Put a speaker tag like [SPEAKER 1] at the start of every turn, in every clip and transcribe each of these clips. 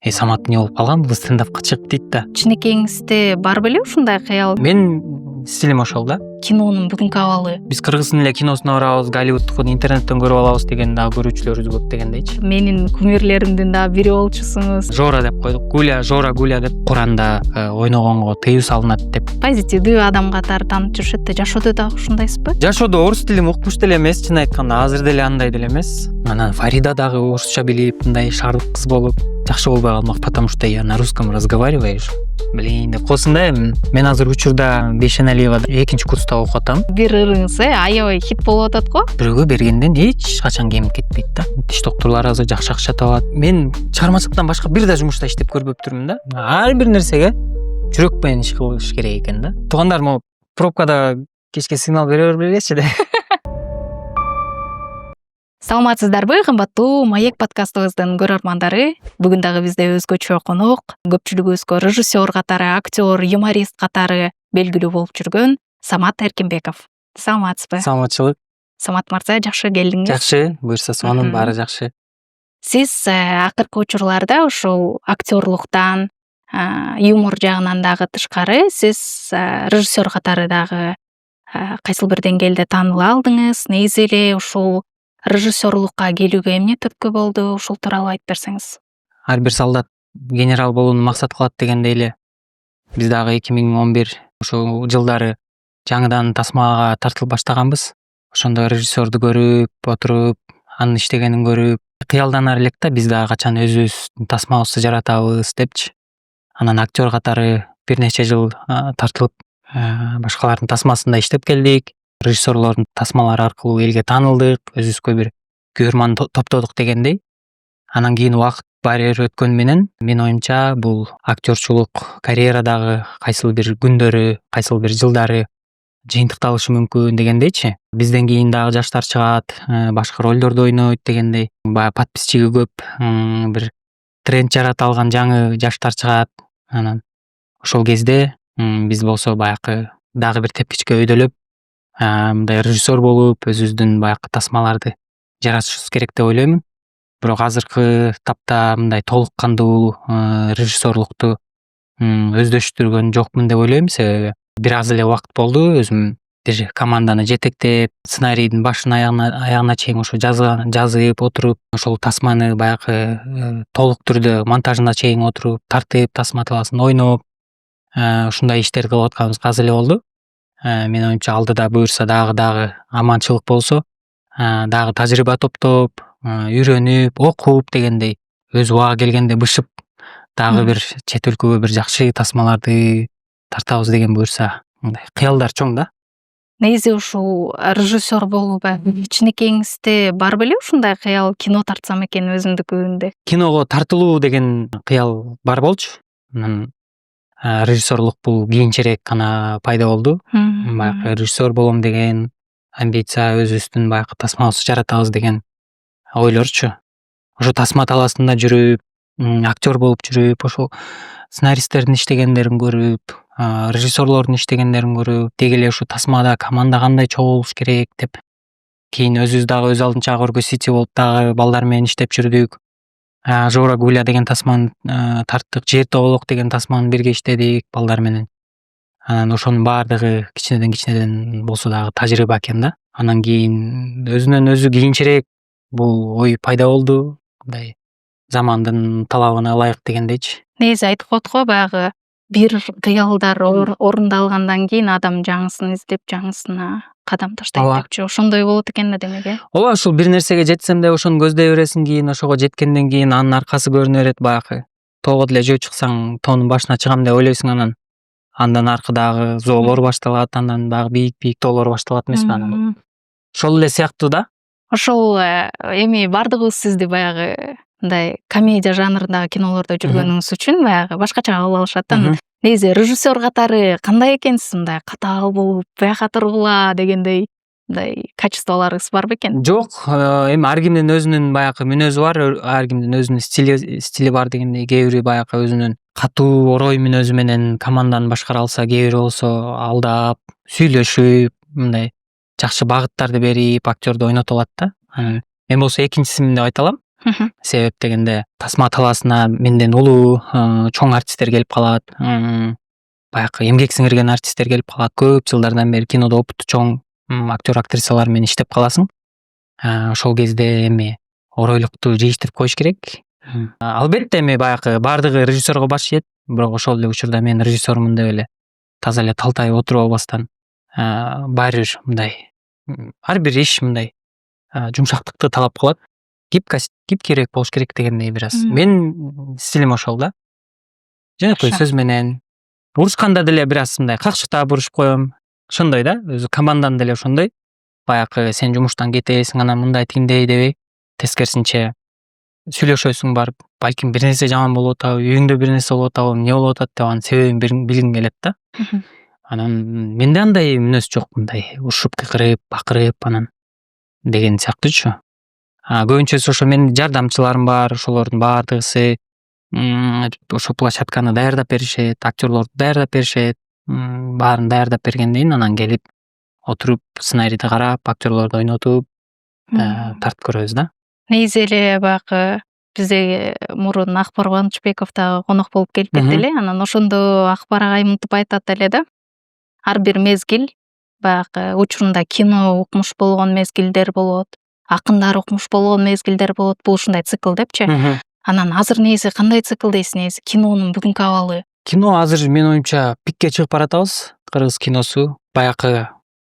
[SPEAKER 1] Самат не болуп калган, бул стендапка чыгып дейт да.
[SPEAKER 2] Кичинекеңизде бар беле ушундай кыял?
[SPEAKER 1] Мен стилим ошол да.
[SPEAKER 2] Кинонун бүгүнкү абалы.
[SPEAKER 1] Биз кыргыздын эле киносуна барабыз, Голливудтук интернеттен көрүп алабыз деген дагы көрүүчүлөрүбүз көп дегендейчи.
[SPEAKER 2] Менин кумирлеримдин дагы бири болчусуңуз.
[SPEAKER 1] Жора деп койдук. Жора Гуля деп Куранда ойногонго тыюу салынат деп.
[SPEAKER 2] Позитивдүү адам катары таанып жүрүшөт да. Жашоодо дагы ушундайсызбы?
[SPEAKER 1] Жашоодо орус тилин укмуш деле эмес, чын айтканда азыр деле андай деле эмес. Анан Фарида дагы орусча билип, мындай шаардык кыз болуп, жакшы болбой калмак, потому что я на русском разговариваю. Блин деп койсун да эми. Мен азыр учурда Бешеналиевада 2-курста окуп атам.
[SPEAKER 2] Бир ырыңыз аябай хит болуп атат го.
[SPEAKER 1] Бирөөгө бергенден эч качан кемип кетпейт да. Тиш доктурлар азыр жакшы акча табат. Мен чыгармачылыктан башка бир да жумушта иштеп көрбөптүрмүн да. Ар бир нерсеге жүрөк менен иш кылыш керек экен да. Туугандар, могу пробкада кечке сигнал бере бергилечи да.
[SPEAKER 2] Саламатсыздарбы, кымбаттуу Маек подкастыбыздын көрөрмандары? Бүгүн дагы бизде өзгөчө конок, көпчүлүгүбүзгө режиссер катары, актер, юморист катары белгилүү болуп жүргөн Самат Эркинбеков. Саламатсызбы?
[SPEAKER 1] Саламатчылык.
[SPEAKER 2] Самат мырза, жакшы келдиңиз.
[SPEAKER 1] Жакшы, буюрса сонун баары жакшы.
[SPEAKER 2] Сиз акыркы учурларда ушул актерлуктан, юмор жагынан дагы тышкары, сиз режиссер катары дагы кайсыл бир деңгээлде тааныла алдыңыз. Негизи эле ушул режиссерлукка келүүгө эмне түрткү болду? Ушул тууралуу айтып берсеңиз.
[SPEAKER 1] Ар бир солдат генерал болууну максат кылат дегендей эле биз дагы 2011 ошол жылдары жаңыдан тасмага тартылып баштаганбыз. Ошондо режиссерду көрүп, отуруп, анын иштегенин көрүп, кыялданар элек да биз дагы качан өзүбүздүн тасмабызды жаратабыз депчи. Анан актер катары бир нече жыл тартылып, башкалардын тасмасында иштеп келдик. Режиссерлордун тасмалары аркылуу элге таанылдык, өзүбүзгө бир көрөрман топтодук дегендей. Анан кийин убакыт барьери өткөнү менен менин оюмча бул актерчулук карьерадагы кайсыл бир күндөрү, кайсыл бир жылдары жыйынтыкталышы мүмкүн дегендейчи. Бизден кийин дагы жаштар чыгат, башка ролдорду ойнойт дегендей. Баягы подписчиги көп, бир тренд жарата алган жаңы жаштар чыгат. Анан ошол кезде биз болсо баягы дагы бир тепкичке өйдөлөп, мындай режиссер болуп, өзүбүздүн баягы тасмаларды жаратышыбыз керек деп ойлоймун. Бирок азыркы тапта мындай толук кандуу режиссерлукту өздөштүргөн жокмун деп ойлойм, себеби бир аз эле убакыт болду өзүм бир команданы жетектеп, сценарийдин башын аягына чейин ошо жазып отуруп, ошол тасманы баягы толук түрдө монтажына чейин отуруп, тартып, тасма талаасын ойноп, ушундай иштерди кылып атканыбызга аз эле болду. Менин оюмча алдыда буюрса дагы аманчылык болсо, дагы тажрыйба топтоп, үйрөнүп, окуп дегендей, өз убагы келгенде бышып дагы бир чет өлкөгө бир жакшы тасмаларды тартабыз деген буюрса, мындай кыялдар чоң да.
[SPEAKER 2] Негизи ушул режиссер болуу кичинекеңизде бар беле ушундай кыял, кино тартсам экен өзүмдүкүндө?
[SPEAKER 1] Киного тартылуу деген кыял бар болчу. Анан режиссерлук бул кийинчерээк гана пайда болду. Баягы режиссер болом деген амбиция, өзүбүздүн баягы тасмабызды жаратабыз деген ойлорчу. Ошо тасма талаасында жүрүп, актер болуп жүрүп, ошол сценаристтердин иштегендерин көрүп, режиссерлордун иштегендерин көрүп, деги эле ушу тасмада команда кандай чогуу болуш керек деп, кийин өзүбүз дагы өз алдынча оргосити болуп дагы балдар менен иштеп жүрдүк. Жора Гуля деген тасманы тарттык, Жер тоголок деген тасманы бирге иштедик балдар менен. Анан ошонун баардыгы кичинеден болсо дагы тажрыйба экен да. Анан кийин өзүнөн өзү кийинчерээк бул ой пайда болду. Мындай замандын талабына ылайык дегендейчи.
[SPEAKER 2] Негизи айтып коет го, баягы бир кыялдар орундалгандан кийин адам жаңысын издеп, жаңысына кадам таштайт депчи. Ошондой болот экен да демек,
[SPEAKER 1] Ооба, ушул бир нерсеге жетсем де ошону көздөй бересиң, кийин ошого жеткенден кийин анын аркасы көрүнө берет баягы. Тоого деле жөө чыксаң, тоонун башына чыгам деп ойлойсуң, андан аркадагы зоолор башталат, андан дагы бийик тоолор башталат эмеспи анан. Ошол эле сыяктуу да.
[SPEAKER 2] Ошол эми бардыгыбыз сизди баягы мындай комедия жанрындагы кинолордо жүргөнүңүз үчүн баягы башкача кабыл алышат да. Негизи режиссер катары кандай экенсиз? Мындай катаал болуп, баякатыр була дегендей мындай качестволорубуз бар бекен?
[SPEAKER 1] Жок, эми ар кимдин өзүнүн баягы мүнөзү бар, ар кимдин өзүнүн стили бар дегендей, кээ бири баягы өзүнүн катуу орой мүнөзү менен команданы башкара алса, кээ бири болсо алдап, сүйлөшүп, мындай жакшы багыттарды берип актерду ойното алат да. Мен болсо экинчисимин деп айта алам. Себеп дегенде тасма талаасына менден улуу чоң артисттер келип калат. Баягы эмгек сиңирген артисттер келип калат. Көп жылдардан бери кинодо опыты чоң актер актрисалар менен иштеп каласың. Ошол кезде эми оройлукту жыйыштырып коюш керек. Албетте эми баягы баардыгы режиссерго баш ийет, бирок ошол эле учурда мен режиссермун деп эле таза эле талтайып отуруп албастан баары бир мындай ар бир иш мындай жумшактыкты талап кылат. Гибкирээк болуш керек дегендей бир аз. Мен стилим ошол да. Жөнөкөй сөз менен урушканда деле бир аз мындай какшыктап урушуп коем. Ошондой да, өзү командам деле ошондой. Баягы сен жумуштан кетесиң, анан мындай тигиндей дебей, тескерисинче сүйлөшөсүң барып, балким бир нерсе жаман болуп атабы, үйүңдө бир нерсе болуп атабы, эмне болуп атат деп анын себебин билгиң келет да. Анан менде андай мүнөз жок, мындай урушуп кыйкырып, бакырып анан деген сыяктуучу. Көбүнчөсү ошо менин жардамчыларым бар, ошолордун баардыгысы ошо площадканы даярдап беришет, актерлорду даярдап беришет, баарын даярдап бергенден кийин анан келип отуруп сценарийди карап, актерлорду ойнотуп тартып көрөбүз да.
[SPEAKER 2] Негизи эле баягы бизде мурун Акбар Кубанычбеков дагы конок болуп келип кетти эле. Анан ошондо Акбар агай мынтип айтат эле да. Ар бир мезгил баягы учурунда кино укмуш болгон мезгилдер болот, акындар укмуш болгон мезгилдер болот. Бул ушундай цикл депчи. Анан азыр негизи кандай цикл дейсиз негизи кинонун бүгүнкү абалы?
[SPEAKER 1] Кино азыр менин оюмча пикке чыгып баратабыз. Кыргыз киносу баягы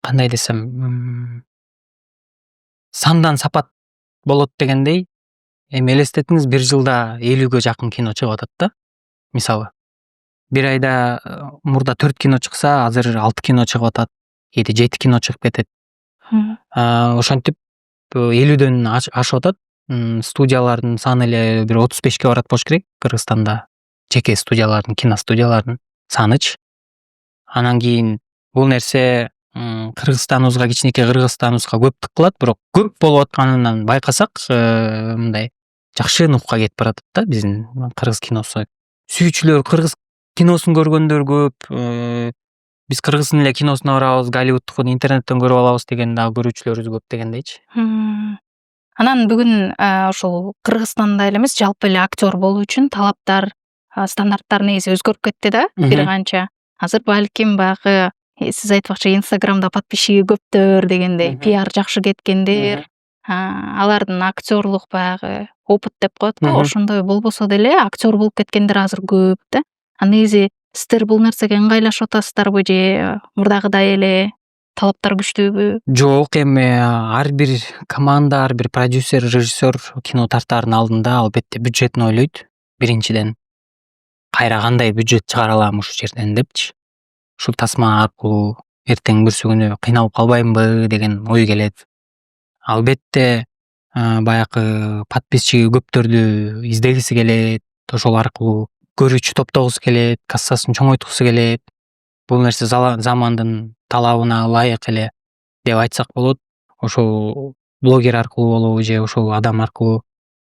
[SPEAKER 1] кандай десем, сандан сапат болот дегендей. Эми элестетиңиз, бир жылда 50-гө жакын кино чыгып атат да. Мисалы, бир айда мурда 4 кино чыкса, азыр 6 кино чыгып атат, кээде 7 кино чыгып кетет. Ошентип 50дөн ашып атат. Студиялардын саны эле бир 35ке барат болуш керек Кыргызстанда. Жеке студиялардын, киностудиялардын санычы. Анан кийин бул нерсе Кыргызстаныбызга, кичинекей Кыргызстаныбызга көп тыкылат, бирок көп болуп атканынан байкасак, мындай жакшы нукка кетип баратат да биздин кыргыз киносу. Сүйүүчүлөр кыргыз киносун көргөндөр көп. Биз кыргыздын эле киносуна барабыз, Голливудтукун интернеттен көрүп алабыз деген дагы көрүүчүлөрүбүз көп дегендейчи.
[SPEAKER 2] Анан бүгүн ошол Кыргызстанда эле эмес, жалпы эле актер болуу үчүн талаптар, стандарттар негизи өзгөрүп кетти да бир канча. Азыр балким баягы сиз айтпакчы Инстаграмда подписчиги көптөр дегендей, пиар жакшы кеткендер, алардын актерлук баягы опыт деп коет го, ошондой болбосо деле актер болуп кеткендер азыр көп да. Негизи сиздер бул нерсеге ыңгайлашып атасыздарбы же мурдагыдай эле талаптар күчтүүбү?
[SPEAKER 1] Жок, эми ар бир команда, ар бир продюсер, режиссер кино тартаардын алдында албетте бюджетин ойлойт. Биринчиден, кайра кандай бюджет чыгара алам ушул жерден депчи. Ушул тасма аркылуу эртең бүрсү күнү кыйналып калбаймынбы деген ой келет. Албетте баягы подписчиги көптөрдү издегиси келет, ошол аркылуу көрүүчү топтогусу келет, кассасын чоңойткусу келет. Бул нерсе замандын талабына ылайык эле деп айтсак болот. Ошол блогер аркылуу болобу же ошол адам аркылуу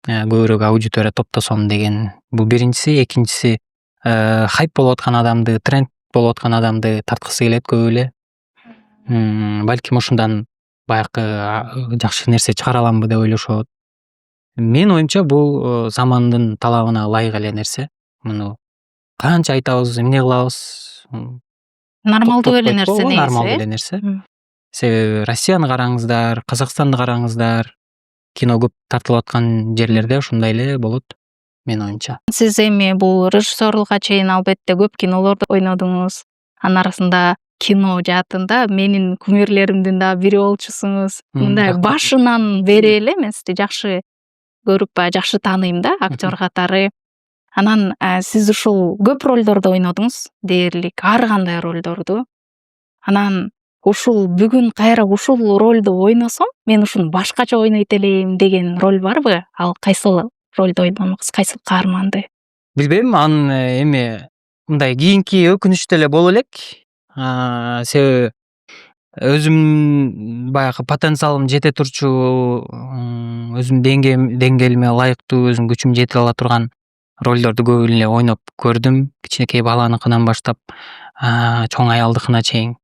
[SPEAKER 1] көбүрөөк аудитория топтосом деген. Бул биринчиси. Экинчиси, хайп болуп аткан адамды, тренд болуп аткан адамды тарткысы келет көп эле. Балким ошондон баягы жакшы нерсе чыгара аламбы деп ойлошот. Менин оюмча бул замандын талабына ылайык эле нерсе. Муну канча айтабыз, эмне кылабыз?
[SPEAKER 2] Нормалдуу эле нерсе негизи.
[SPEAKER 1] Нормалдуу эле нерсе. Себеби Россияны караңыздар, Казакстанды караңыздар. Кино көп тартылып аткан жерлерде ошондой эле болот, менин оюмча.
[SPEAKER 2] Сиз эми бул режиссерлукка чейин албетте көп кинолордо ойнодуңуз. Анын арасында кино жаатында менин кумирлеримдин да бири болчусуңуз. Мындай башынан бери эле мен сизди жакшы көрүп, жакшы тааныйм да актер катары. Анан сиз ушул көп ролдордо ойнодуңуз, дээрлик ар кандай ролдорду. Анан ушул бүгүн кайра ушул ролду ойносом, мен ушуну башкача ойнойт элем деген роль барбы? Ал кайсыл ролду ойнодуңуз, кайсыл каарманды?
[SPEAKER 1] Билбейм, анын эми мындай кийинки өкүнүчтүү эле боло элек. Себеби өзүм баягы потенциалым жете турчу, өзүм деңгээлиме ылайыктуу, өзүм күчүм жете ала турган ролдорду көп эле ойноп көрдүм. Кичинекей баланыкынан баштап чоң аялдыкына чейин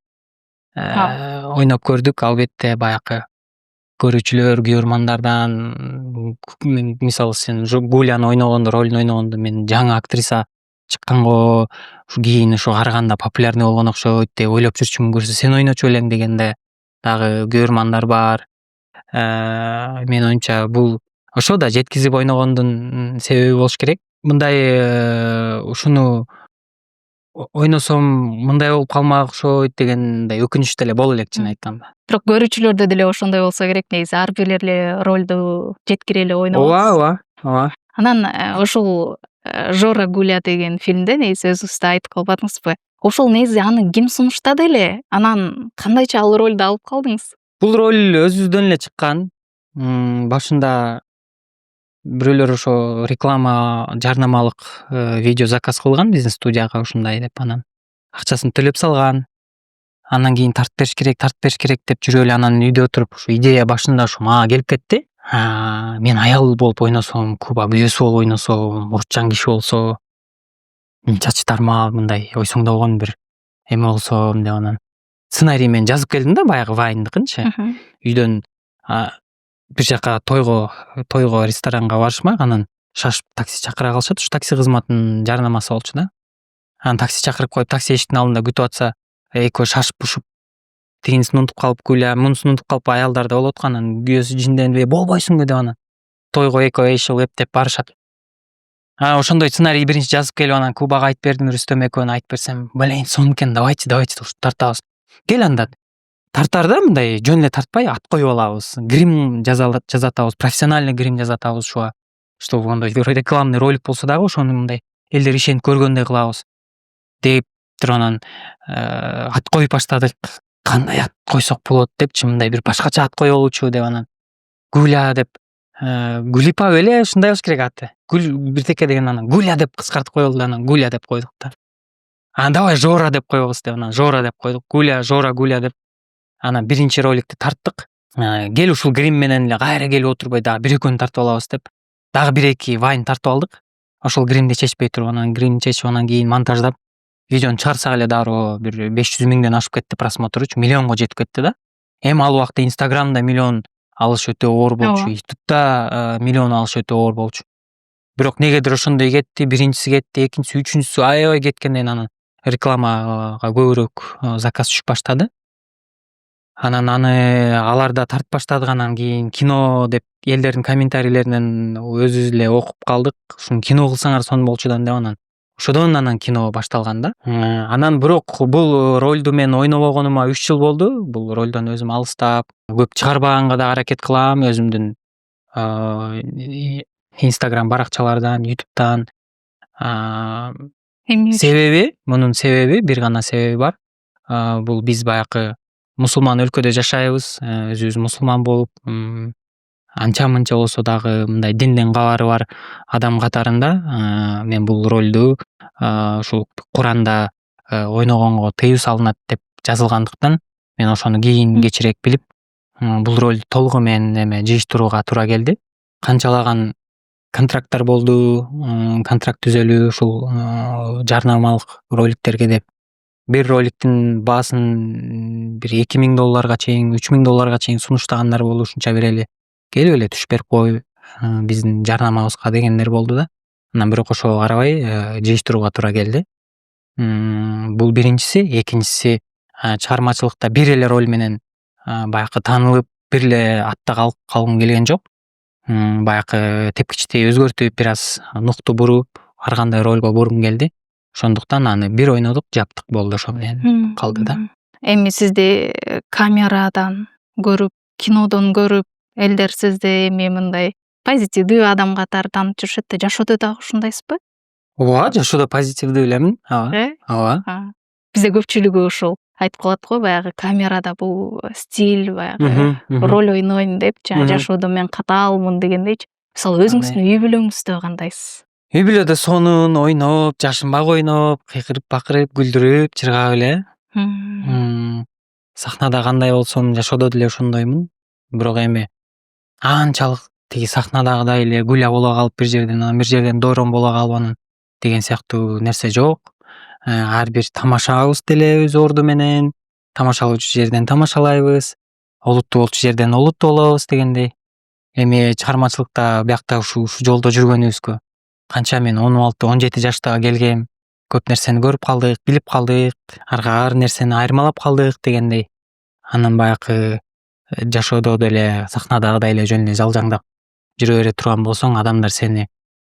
[SPEAKER 1] ойноп көрдүк. Албетте баягы көрүүчүлөр, көрөрмандардан мисалы сен Гуляны ойногондо, ролун ойногондо мен жаңы актриса чыкканго, ушу кийин ушу караганда популярный болгон окшойт деп ойлоп жүрчүмүн, көрсө сен ойночу белең дегенде дагы көрөрмандар бар. Менин оюмча бул ошо да жеткизип ойногондун себеби болуш керек. Мындай ушуну ойносом мындай болуп калмак окшойт дегендей өкүнүч деле боло элек, чын айтканда.
[SPEAKER 2] Бирок көрүүчүлөрдө деле ошондой болсо керек негизи, ар бир эле ролду жеткире эле ойнобойбуз.
[SPEAKER 1] Ооба.
[SPEAKER 2] Анан ошол Жора Гуля деген фильмде негизи өзүңүз да айтып калбадыңызбы? Ошол негизи аны ким сунуштады эле? Анан кандайча ал ролду алып калдыңыз?
[SPEAKER 1] Бул роль өзүбүздөн эле чыккан. Башында бирөөлөр ошо реклама, жарнамалык видео заказ кылган биздин студияга ушундай деп, анан акчасын төлөп салган. Андан кийин тартып бериш керек деп жүрүп эле анан үйдө отуруп ушу идея башында ушу мага келип кетти. Мен аял болуп ойносом, Куба күйөөсү болуп ойносом, орусчан киши болсо, чачы тармак мындай ойсоңдогон бир эме болсом деп, анан сценарий мен жазып келдим да, баягы Вайндыкынчы. Үйдөн бир жака тойго ресторанга барышмак, анан шашып такси чакыра калышат. Ушу такси кызматынын жарнамасы болчу да. Анан такси чакырып коюп, такси эшиктин алдында күтүп атса, экөө шашып ушуп, тигинисин унутуп калып, Гуля мунусун унутуп калып, аялдар да болуп аткан. Анан күйөөсү жинденбей, болбойсуңбу деп, анан тойго экөө эшип эптеп барышат. Ошондой сценарий биринчи жазып келип, анан Кубага айтып бердим, Рүстөм экөөнө айтып берсем, блин, сонун экен, давайте ушу тартабыз. Кел анда тартарда, мындай жөн эле тартпай, ат коюп алабыз, грим жазатабыз, профессиональный грим жазатабыз ушуга. Чтобы ондой рекламный ролик болсо дагы ошону мындай элдер ишенип көргөндөй кылабыз деп туруп, анан ат коюп баштадык. Кандай ат койсок болот депчи, мындай бир башкача ат коелучу деп, анан Гуля деп, Гулипа беле ушундай болуш керек аты. Биртеке деген, анан Гуля деп кыскартып коелу, анан Гуля деп койдук да. Давай Жора деп коебуз деп, анан Жора деп койдук. Гуля, Жора, Гуля деп. Анан биринчи роликти тарттык. Кел ушул грим менен эле кайра келип отурбай дагы бир экөөнү тартып алабыз деп. Дагы бир эки вайн тартып алдык. Ошол гримди чечпей туруп, анан гримди чечип, анан кийин монтаждап видеону чыгарсак эле дароо бир 500 миңден ашып кетти просмотручу, миллионго жетип кетти да. Эми ал убакта Инстаграмда миллион алыш өтө оор болчу, Ютубта миллион алыш өтө оор болчу. Бирок негедир ошондой кетти, биринчиси кетти, экинчиси, үчүнчүсү аябай кеткенден анан рекламага көбүрөөк заказ түшүп баштады. Анан алар да тартып баштадык. Анан кийин кино деп элдердин комментарийлеринен өзүбүз эле окуп калдык. Ушуну кино кылсаңар сонун болчудан деп, анан ошодон анан кино башталган да. Анан бирок бул ролду мен ойнобогонума 3 жыл болду. Бул ролдон өзүм алыстап, көп чыгарбаганга да аракет кылам, өзүмдүн Instagram баракчалардан, YouTube'дан. Мунун себеби, бир гана себеби бар. Бул биз баягы мусулман өлкөдө жашайбыз, өзүбүз мусулман болуп, анча мынча болсо дагы мындай динден кабары бар адам катарында мен бул ролду ушул Куранда ойногонго тыюу салынат деп жазылгандыктан, мен ошону кийин кечирээк билип, бул ролду толугу менен эме жыйыштырууга туура келди. Канчалаган контракттар болду, контракт түзөлүү ушул жарнамалык роликтерге деп. Бир роликтин баасын бир $2000 чейин, $3000 чейин сунуштагандар болду, ушунча берели, келип эле түш берип кой биздин жарнамабызга дегендер болду да. Анан бирок ошого карабай жыйыштырууга туура келди. Бул биринчиси. Экинчиси, чыгармачылыкта бир эле роль менен баягы таанылып, бир эле атта калгым келген жок. Баягы тепкичтей өзгөртүп, бир аз нукту буруп, ар кандай ролго бургум келди. Ошондуктан аны бир ойнодук, жаптык болду, ошо менен калды да.
[SPEAKER 2] Эми сизди камерадан көрүп, кинодон көрүп, элдер сизди эми мындай позитивдүү адам катары таанып жүрүшөт да, жашоодо дагы ушундайсызбы?
[SPEAKER 1] Ооба, жашоодо позитивдүү элемин. Ооба.
[SPEAKER 2] Бизде көпчүлүгү ушул айтып калат го, баягы камерада бул стиль, баягы роль ойнойм деп, жана жашоодо мен катаалмын дегендейчи. Мисалы өзүңүздүн үй бүлөңүздө кандайсыз?
[SPEAKER 1] Үй бүлөдө сонун ойноп, жашынбак ойноп, кыйкырып бакырып, күлдүрүп, чыргап эле. Сахнада кандай болсом, жашоодо деле ошондоймун. Бирок эми анчалык тиги сахнадагыдай эле Гуля боло калып бир жерден Дорон боло калып анан деген сыяктуу нерсе жок. Ар бир тамашабыз деле өз орду менен, тамашалоочу жерден тамашалайбыз. олуттуу болчу жерден олуттуу болобуз дегендей. Эми чыгармачылыкта биякта ушу жолдо жүргөнүбүзгө канча мен 16-17 жаштага келгем. Көп нерсени көрүп калдык, билип калдык, ар нерсени айырмалап калдык дегендей. Анан баягы жашоодо деле сахнадагыдай эле жөн эле жалжаңдап жүрө бере турган болсоң, адамдар сени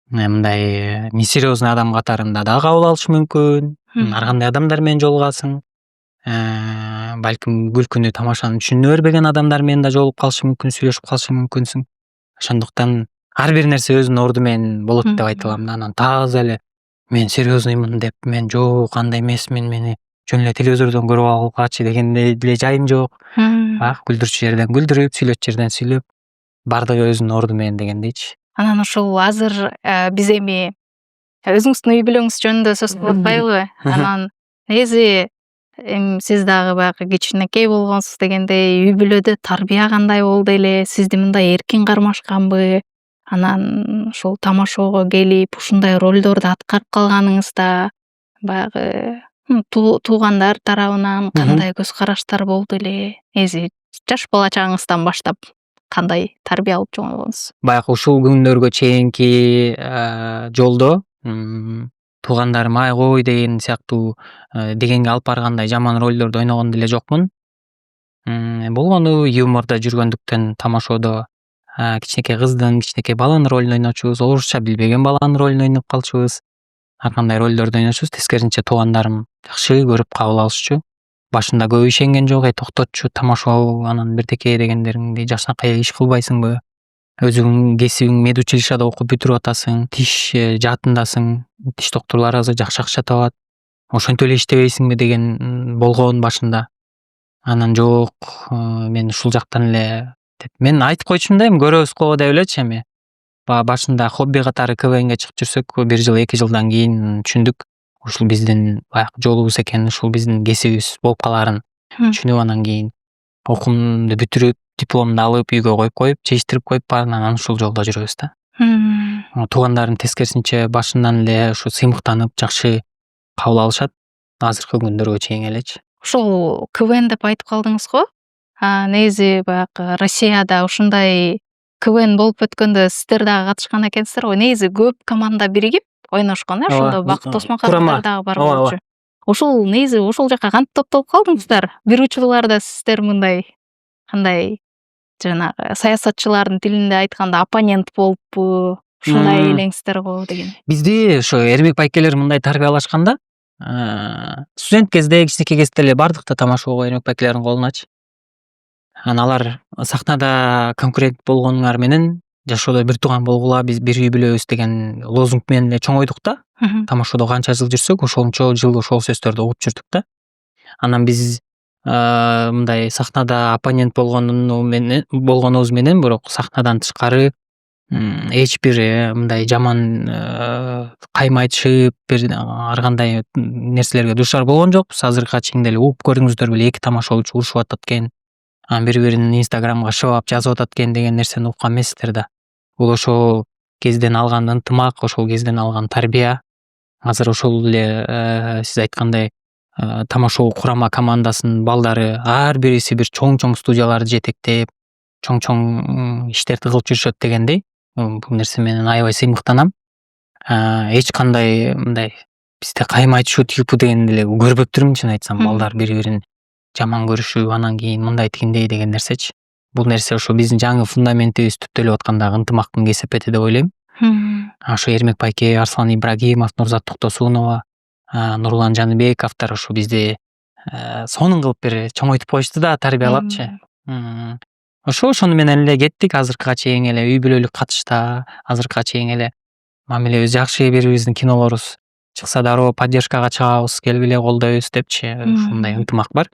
[SPEAKER 1] мындай несерьезный адам катарында да кабыл алышы мүмкүн. Ар кандай адамдар менен жолугасың. Балким күлкүнү, тамашаны түшүнө бербеген адамдар менен да жолугуп калышы мүмкүн, сүйлөшүп калышы мүмкүнсүң. Ошондуктан ар бир нерсе өзүнүн орду менен болот деп айта алам да. Анан таза эле мен серьезноймун деп, мен жок андай эмесмин, мени жөн эле телевизордон көрүп алгачы дегендей деле жайым жок. Баягы күлдүрчү жерден күлдүрүп, сүйлөтчү жерден сүйлөп, бардыгы өзүнүн орду менен дегендейчи.
[SPEAKER 2] Анан ошол азыр биз эми өзүңүздүн үй бүлөңүз жөнүндө сөз кылып атпайлыбы? Анан негизи эми сиз дагы баягы кичинекей болгонсуз дегендей, үй бүлөдө тарбия кандай болду эле? Сизди мындай эркин кармашканбы? Анан ушул тамашоого келип ушундай ролдорду аткарып калганыңызда баягы туугандар тарабынан кандай көз караштар болду эле? Негизи жаш бала чагыңыздан баштап кандай тарбия алып чоңойгонсуз?
[SPEAKER 1] Баягы ушул күндөргө чейинки жолдо туугандарым ай кой деген сыяктуу дегенге алып баргандай жаман ролдорду ойногон деле жокмун. Болгону юмордо жүргөндүктөн тамашоодо кичинекей кыздын, кичинекей баланын ролун ойночубуз, орусча билбеген баланын ролун ойноп калчубуз. Ар кандай ролдорду ойночубуз. Тескерисинче туугандарым жакшы көрүп кабыл алышчу. Башында көп ишенген жок, токтотчу, тамашоо анан бирдеке дегендериңди жакшынакай иш кылбайсыңбы? Өзүңүн кесибиң медучилищада окуп бүтүрүп атасың, тиш жаатындасың, тиш доктурлары азыр жакшы акча табат. Ошентип эле иштебейсиңби деген болгон башында. Анан жок, мен ушул жактан эле деп мен айтып койчумун да, эми көрөбүз го деп элечи эми. Башында хобби катары КВНге чыгып жүрсөк, 1 жыл, 2 жылдан кийин түшүндүк. Ушул биздин баягы жолубуз экенин, ушул биздин кесибибиз болуп калаарын түшүнүп, анан кийин окуумду бүтүрүп, дипломду алып үйгө коюп, чечтирип коюп, анан ушул жолдо жүрөбүз да. Туугандарым тескерисинче башынан эле ушу сыймыктанып, жакшы кабыл алышат. Азыркы күндөргө чейин элечи.
[SPEAKER 2] Ушул КВН деп айтып калдыңыз го. Негизи баягы Россияда ушундай КВН болуп өткөндө сиздер дагы катышкан экенсиздер го. Негизи көп команда биригип ойношкон, ошондо Бакыт Досмахановдор дагы бар болчу. Ушул негизи ушул жака кантип топтолуп калдыңыздар? Бир учурларда сиздер мындай кандай жанагы саясатчылардын тилинде айтканда оппонент болуппу, ушундай элеңиздер го деген.
[SPEAKER 1] Бизди ошо Эрмек байкелер мындай тарбиялашканда, студент кезде, кичинекей кезде эле бардык да тамашоого Эрмек байкелердин колуначы. Анан алар сахнада конкурент болгонуңар менен жашоодо бир тууган болгула, биз бир үй бүлөбүз деген лозунг менен эле чоңойдук да. Тамашоодо канча жыл жүрсөк, ошончо жыл ошол сөздөрдү угуп жүрдүк да. Анан биз мындай сахнада оппонент болгонубуз менен бирок сахнадан тышкары эч бир мындай жаман каймайтышып, бир ар кандай нерселерге дуушар болгон жокпуз. Азыркыга чейин деле угуп көрдүңүздөр беле, эки тамашоочу урушуп атат экен, бири-бирин инстаграмга шыбап жазып атат экен деген нерсени уккан эмессиздер да. Бул ошол кезден алган ынтымак, ошол кезден алган тарбия. Азыр ошол эле сиз айткандай тамашоо курама командасынын балдары ар бириси бир чоң студияларды жетектеп, чоң иштерди кылып жүрүшөт дегендей. Бул нерсе менен аябай сыймыктанам. Эч кандай мындай бизде каймайтышуу типу дегенди эле көрбөптүрмүн, чын айтсам. Балдар бири-бирин жаман көрүшүп, анан кийин мындай тигиндей деген нерсечи. Бул нерсе ошо биздин жаңы фундаментибиз түптөлүп аткандагы ынтымактын кесепети деп ойлойм. Ошо Эрмек байке, Арслан Ибрагимов, Нурзат Токтосунова, Нурлан Жаныбековдор ошо бизди сонун кылып бир чоңойтуп коюшту да, тарбиялапчы. Ошону менен эле кеттик. Азыркыга чейин эле үй бүлөлүк катышта, азыркыга чейин эле мамилебиз жакшы, бири бирибиздин кинолорубуз чыкса дароо поддержкага чыгабыз, келгиле колдойбуз депчи. Ушундай ынтымак бар.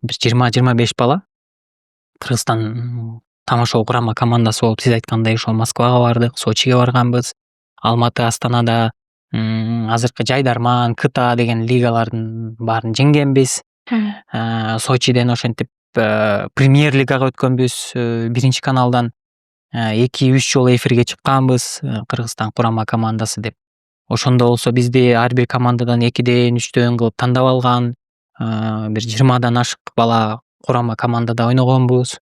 [SPEAKER 1] Бир 20-25 бала Кыргызстан тамашоо курама командасы болуп, сиз айткандай ошол Москвага бардык, Сочиге барганбыз. Алматы, Астанада азыркы Жайдарман, КТА деген лигалардын баарын жеңгенбиз. Сочиден ошентип премьер лигага өткөнбүз. Биринчи каналдан 2-3 жолу эфирге чыкканбыз, Кыргызстан курама командасы деп. Ошондо болсо бизди ар бир командадан 2ден 3дөн кылып тандап алган. Бир 20дан ашык бала курама командада ойногонбуз.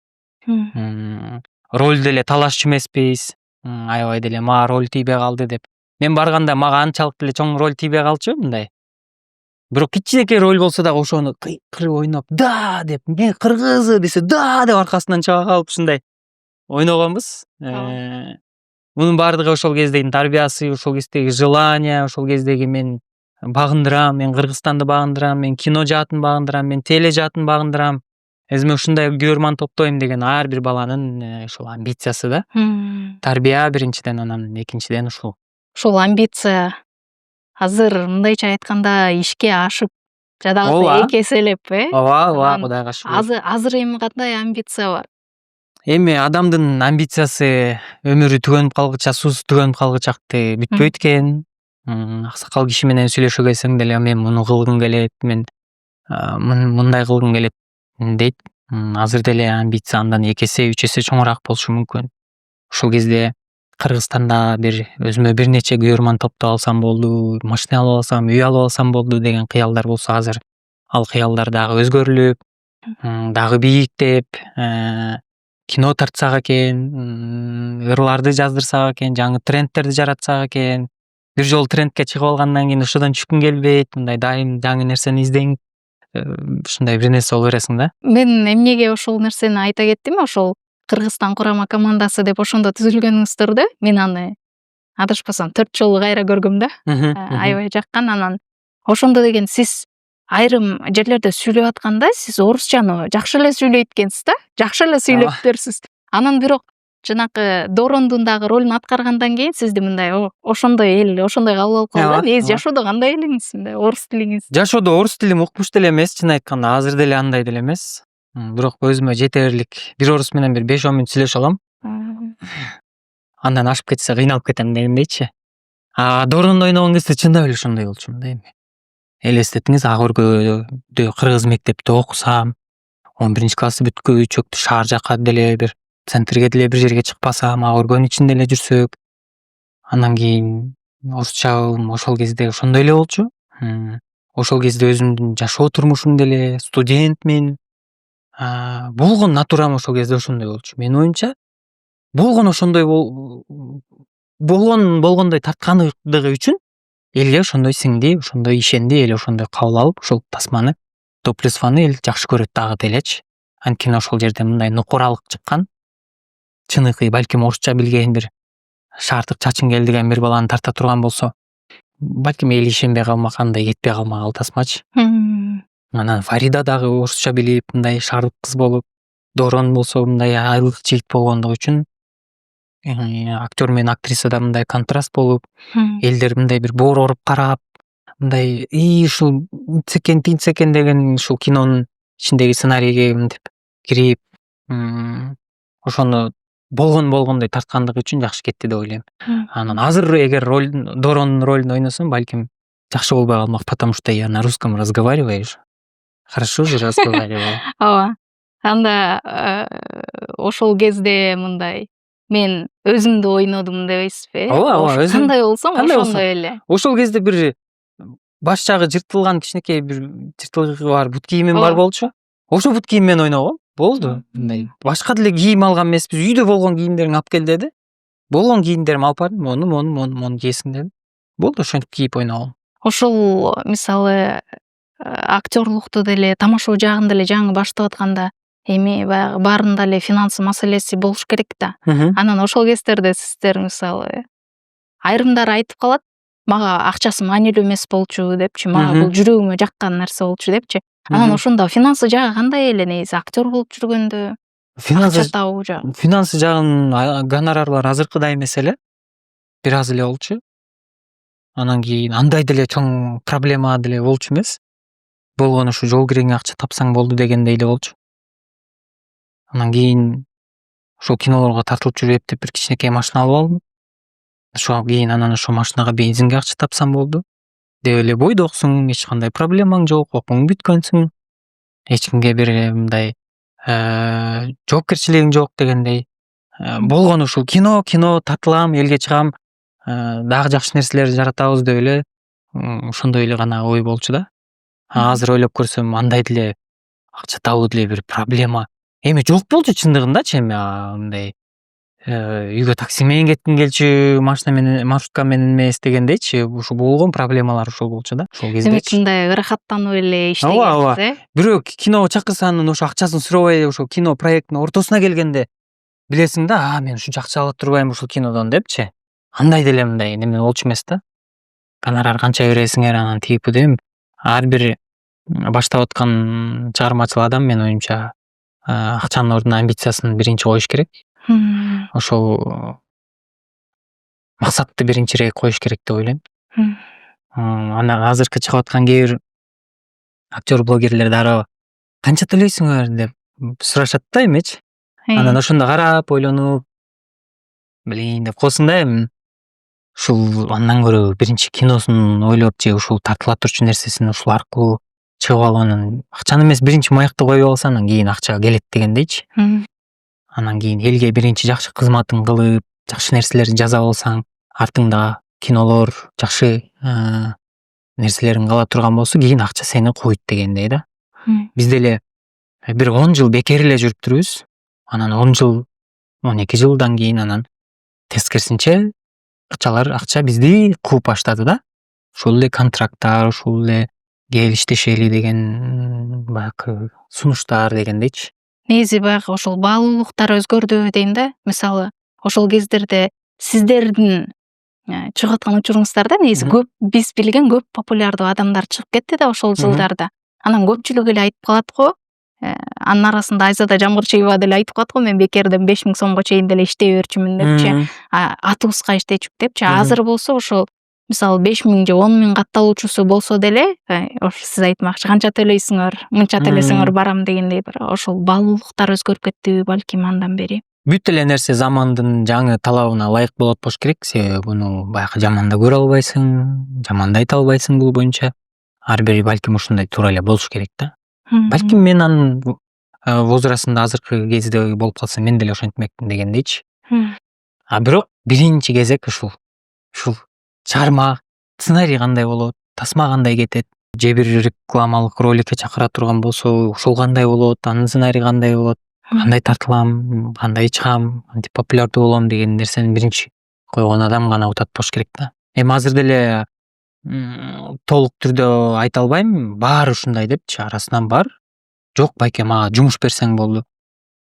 [SPEAKER 1] Роль деле талашчу эмеспиз. Аябай деле мага роль тийбей калды деп. Мен барганда мага анчалык деле чоң роль тийбей калчу мындай. Бирок кичинекей роль болсо дагы ошону кыйкырып ойноп, да деп, мен кыргыз десе, да деп аркасынан чыга калып ушундай ойногонбуз. Мунун баардыгы ошол кездеги тарбиясы, ошол кездеги желание, ошол кездеги мен багындырам, мен Кыргызстанды багындырам, мен кино жаатын багындырам, мен теле жаатын багындырам. Өзүмө ушундай көрөрман топтойм деген ар бир баланын ушул амбициясы да. Тарбия биринчиден, анан экинчиден ушул.
[SPEAKER 2] Ушул амбиция азыр мындайча айтканда ишке ашып жадагы эки эселеп,
[SPEAKER 1] Ооба, Кудайга шүгүр.
[SPEAKER 2] Азыр эми кандай амбиция бар?
[SPEAKER 1] Эми адамдын амбициясы өмүрү түгөнүп калгыча, суусу түгөнүп калгычакты бүтпөйт экен. Аксакал киши менен сүйлөшө келсең деле мен муну кылгым келет, мен мындай кылгым келет дейт. Азыр деле амбиция андан 2 эсе, 3 эсе чоңураак болушу мүмкүн. Ошол кезде Кыргызстанда өзүмө бир нече көрөрман топтоп алсам болду, машина алып алсам, үй алып алсам болду деген кыялдар болсо, азыр ал кыялдар дагы өзгөрүлүп, дагы бийиктеп, кино тартсак экен, ырларды жаздырсак экен, жаңы трендтерди жаратсак экен. Бир жолу трендке чыгып алгандан кийин ошодон түшкүң келбейт, мындай дайым жаңы нерсени издеңип, ушундай бир нерсе боло бересиң да.
[SPEAKER 2] Мен эмнеге ошол нерсени айта кеттим, ошол Кыргызстан курама командасы деп ошондо түзүлгөнүңүздөрдү мен аны адашпасам 4 жолу кайра көргөм да. Аябай жаккан. Анан ошондо деген сиз айрым жерлерде сүйлөп атканда сиз орусчаны жакшы эле сүйлөйт экенсиз да, жакшы эле сүйлөптүрсүз. Анан бирок жанакы Дорондун дагы ролун аткаргандан кийин сизди мындай ошондой эл, ошондой кабыл алып калды. Негизи жашоодо кандай элеңиз, мындай орус тилиңиз?
[SPEAKER 1] Жашоодо орус тилим укмуш деле эмес, чын айтканда азыр деле андай деле эмес. Бирок өзүмө жетерлик бир орус менен бир 5-10 мүнөт сүйлөшө алам. Андан ашып кетсе кыйналып кетем дегендейчи. Дорондо ойногон кезде чындап эле ошондой болчу мындай эми. Элестетиңиз, ак өргөдө кыргыз мектепте окусам, 11-классты бүткөчөктү шаар жака деле бир центрге деле бир жерге чыкпасам, ак өргөнүн ичинде эле жүрсөк, андан кийин орусчабым ошол кезде ошондой эле болчу. Ошол кезде өзүмдүн жашоо турмушум деле, студентмин. Болгон натурам ошол кезде ошондой болчу. Менин оюмча, болгон ошондой болгондой тарткандыгы үчүн элге ошондой сиңди, ошондой ишенди, эл ошондой кабыл алып, ошол тасманы, Топлесфаны эл жакшы көрөт дагы делечи. Анткени ошол жерде мындай нукуралык чыккан. Чыныгы балким орусча билген бир шаардык чачың кел деген бир баланы тарта турган болсо, балким эл ишенбей калмак, андай кетпей калмак ал тасмачы. Анан Фарида дагы орусча билип, мындай шаардык кыз болуп, Дорон болсо мындай айлык жигит болгондугу үчүн актер менен актриса да мындай контраст болуп, элдер мындай бир боор оруп карап, мындай ушул интсекен тинтсекен деген ушул кинонун ичиндеги сценарийге мынтип кирип, ошону болгондой тарткандыгы үчүн жакшы кетти деп ойлойм. Анан азыр эгер Доронун ролун ойносом, балким жакшы болбой калмак, потому что я на русском разговариваю. Хорошо же разговариваю.
[SPEAKER 2] Ооба. Анда ошол кезде мындай мен өзүмдү ойнодум дебейсизби?
[SPEAKER 1] Ооба,
[SPEAKER 2] кандай болсом ошондой эле.
[SPEAKER 1] Ошол кезде бир баш жагы жыртылган кичинекей бир жыртылыгы бар бут кийимим бар болчу. Ошол бут кийим менен ойногом. Болду. Мындай башка деле кийим алган эмеспиз. Үйдө болгон кийимдериңди алып кел деди. Болгон кийимдеримди алып бардым. Мону кийесиң дедим. Болду, ошентип кийип ойногом.
[SPEAKER 2] Ошол мисалы актерлукту деле, тамашоо жагын деле жаңы баштап атканда эми баягы баарында эле финансы маселеси болуш керек да. Анан ошол кездерде сиздер мисалы айрымдары айтып калат, мага акчасы маанилүү эмес болчу депчи, мага бул жүрөгүмө жаккан нерсе болчу депчи. Анан ошондо финансы жагы кандай эле негизи актер болуп жүргөндө? Акча табуу жагы.
[SPEAKER 1] Финансы жагын гонорарлар азыркыдай эмес эле. Бир аз эле болчу. Анан кийин андай деле чоң проблема деле болчу эмес. Болгону ушу жол киреңе акча тапсаң болду дегендей эле болчу. Анан кийин ошол кинолорго тартылып жүрүп деп бир кичинекей машина алып алдым. Ошол кийин анан ошол машинага бензинге акча тапсам болду деп эле бойдоксуң, эч кандай проблемаң жок, окууң бүткөнсүң, эч кимге бир мындай жоопкерчилигиң жок дегендей. Болгону ушул кино тартылам, элге чыгам, дагы жакшы нерселерди жаратабыз деп эле ошондой эле гана ой болчу да. Азыр ойлоп көрсөм, андай деле акча табуу деле бир проблема. Эми жок болчу чындыгындачы эми мындай үйгө такси менен кетким келчү, машина менен, маршрутка менен эмес дегендейчи, ушул болгон проблемалар ушул болчу да ошол
[SPEAKER 2] Демек
[SPEAKER 1] кездечи.
[SPEAKER 2] мындай ырахаттанып эле
[SPEAKER 1] Ооба,
[SPEAKER 2] иштегенсиз,
[SPEAKER 1] бирөө киного чакырса анын ошо акчасын сурабай ошо кино проекттин ортосуна келгенде билесиң да, мен ушунча акча ала турбайм ушул кинодон депчи. Андай деле мындай неме болчу эмес да. Гонорар канча бересиңер, анан типи деп ар бир баштап аткан чыгармачыл адам менин оюмча акчанын ордуна амбициясын биринчи коюш керек. Ошол максатты биринчирээк коюш керек деп ойлойм. Анан азыркы чыгып аткан кээ бир актер блогерлер дароо канча төлөйсүңөр деп сурашат да эмечи. Анан ошондо карап ойлонуп, блин деп коесуң да эми. Ушул андан көрө биринчи киносун ойлоп же ушул тартыла турчу нерсесин ушул аркылуу чыгып алып анан акчаны эмес биринчи маекти коюп алса анан кийин акча келет дегендейчи. Анан кийин элге биринчи жакшы кызматын кылып, жакшы нерселерди жаза алсаң, артыңда кинолор, жакшы нерселериң кала турган болсо, кийин акча сени коет дегендей да. Биз деле бир 10 жыл бекер эле жүрүп турбуз. Анан 10 жыл, 12 жылдан кийин анан тескерисинче акча бизди кууп баштады да. Ошол эле контракттар, ошол эле келиштешели деген баягы сунуштар дегендейчи.
[SPEAKER 2] Негизи баягы ошол баалуулуктар өзгөрдү дейм да. Мисалы, ошол кездерде сиздердин чыгып аткан учуруңуздарда негизи көп биз билген көп популярдуу адамдар чыгып кетти да ошол жылдарда. Анан көпчүлүк эле айтып калат го, анын арасында Айзада Жамгырчиева деле айтып калат го, мен бекерден 5000 сомго чейин деле иштей берчүмүн депчи. Атыбызга иштечүк депчи. Азыр болсо ошол мисалы 5000 же 10.000 катталуучусу болсо деле, ошо сиз айтмакчы канча төлөйсүңөр, мынча төлөсөңөр барам дегендей бир ошол баалуулуктар өзгөрүп кеттиби балким андан бери.
[SPEAKER 1] Бүт эле нерсе замандын жаңы талабына ылайык болот болуш керек. Себеби буну баягы жаман да көрө албайсың, жаман да айта албайсың бул боюнча. Ар бири балким ушундай туура эле болуш керек да. Балким мен анын возрастында азыркы кезде болуп калса мен деле ошентмекмин дегендейчи. Бирок биринчи кезек ушул чыгарма, сценарий кандай болот, тасма кандай кетет, же бир рекламалык роликке чакыра турган болсо, ошол кандай болот, анын сценарий кандай болот, кандай тартылам, кандай чыгам, кантип популярдуу болом деген нерсени биринчи койгон адам гана утат болуш керек да. Эми азыр деле толук түрдө айта албайм, баары ушундай депчи, арасынан бар. Жок, байке мага жумуш берсең болду,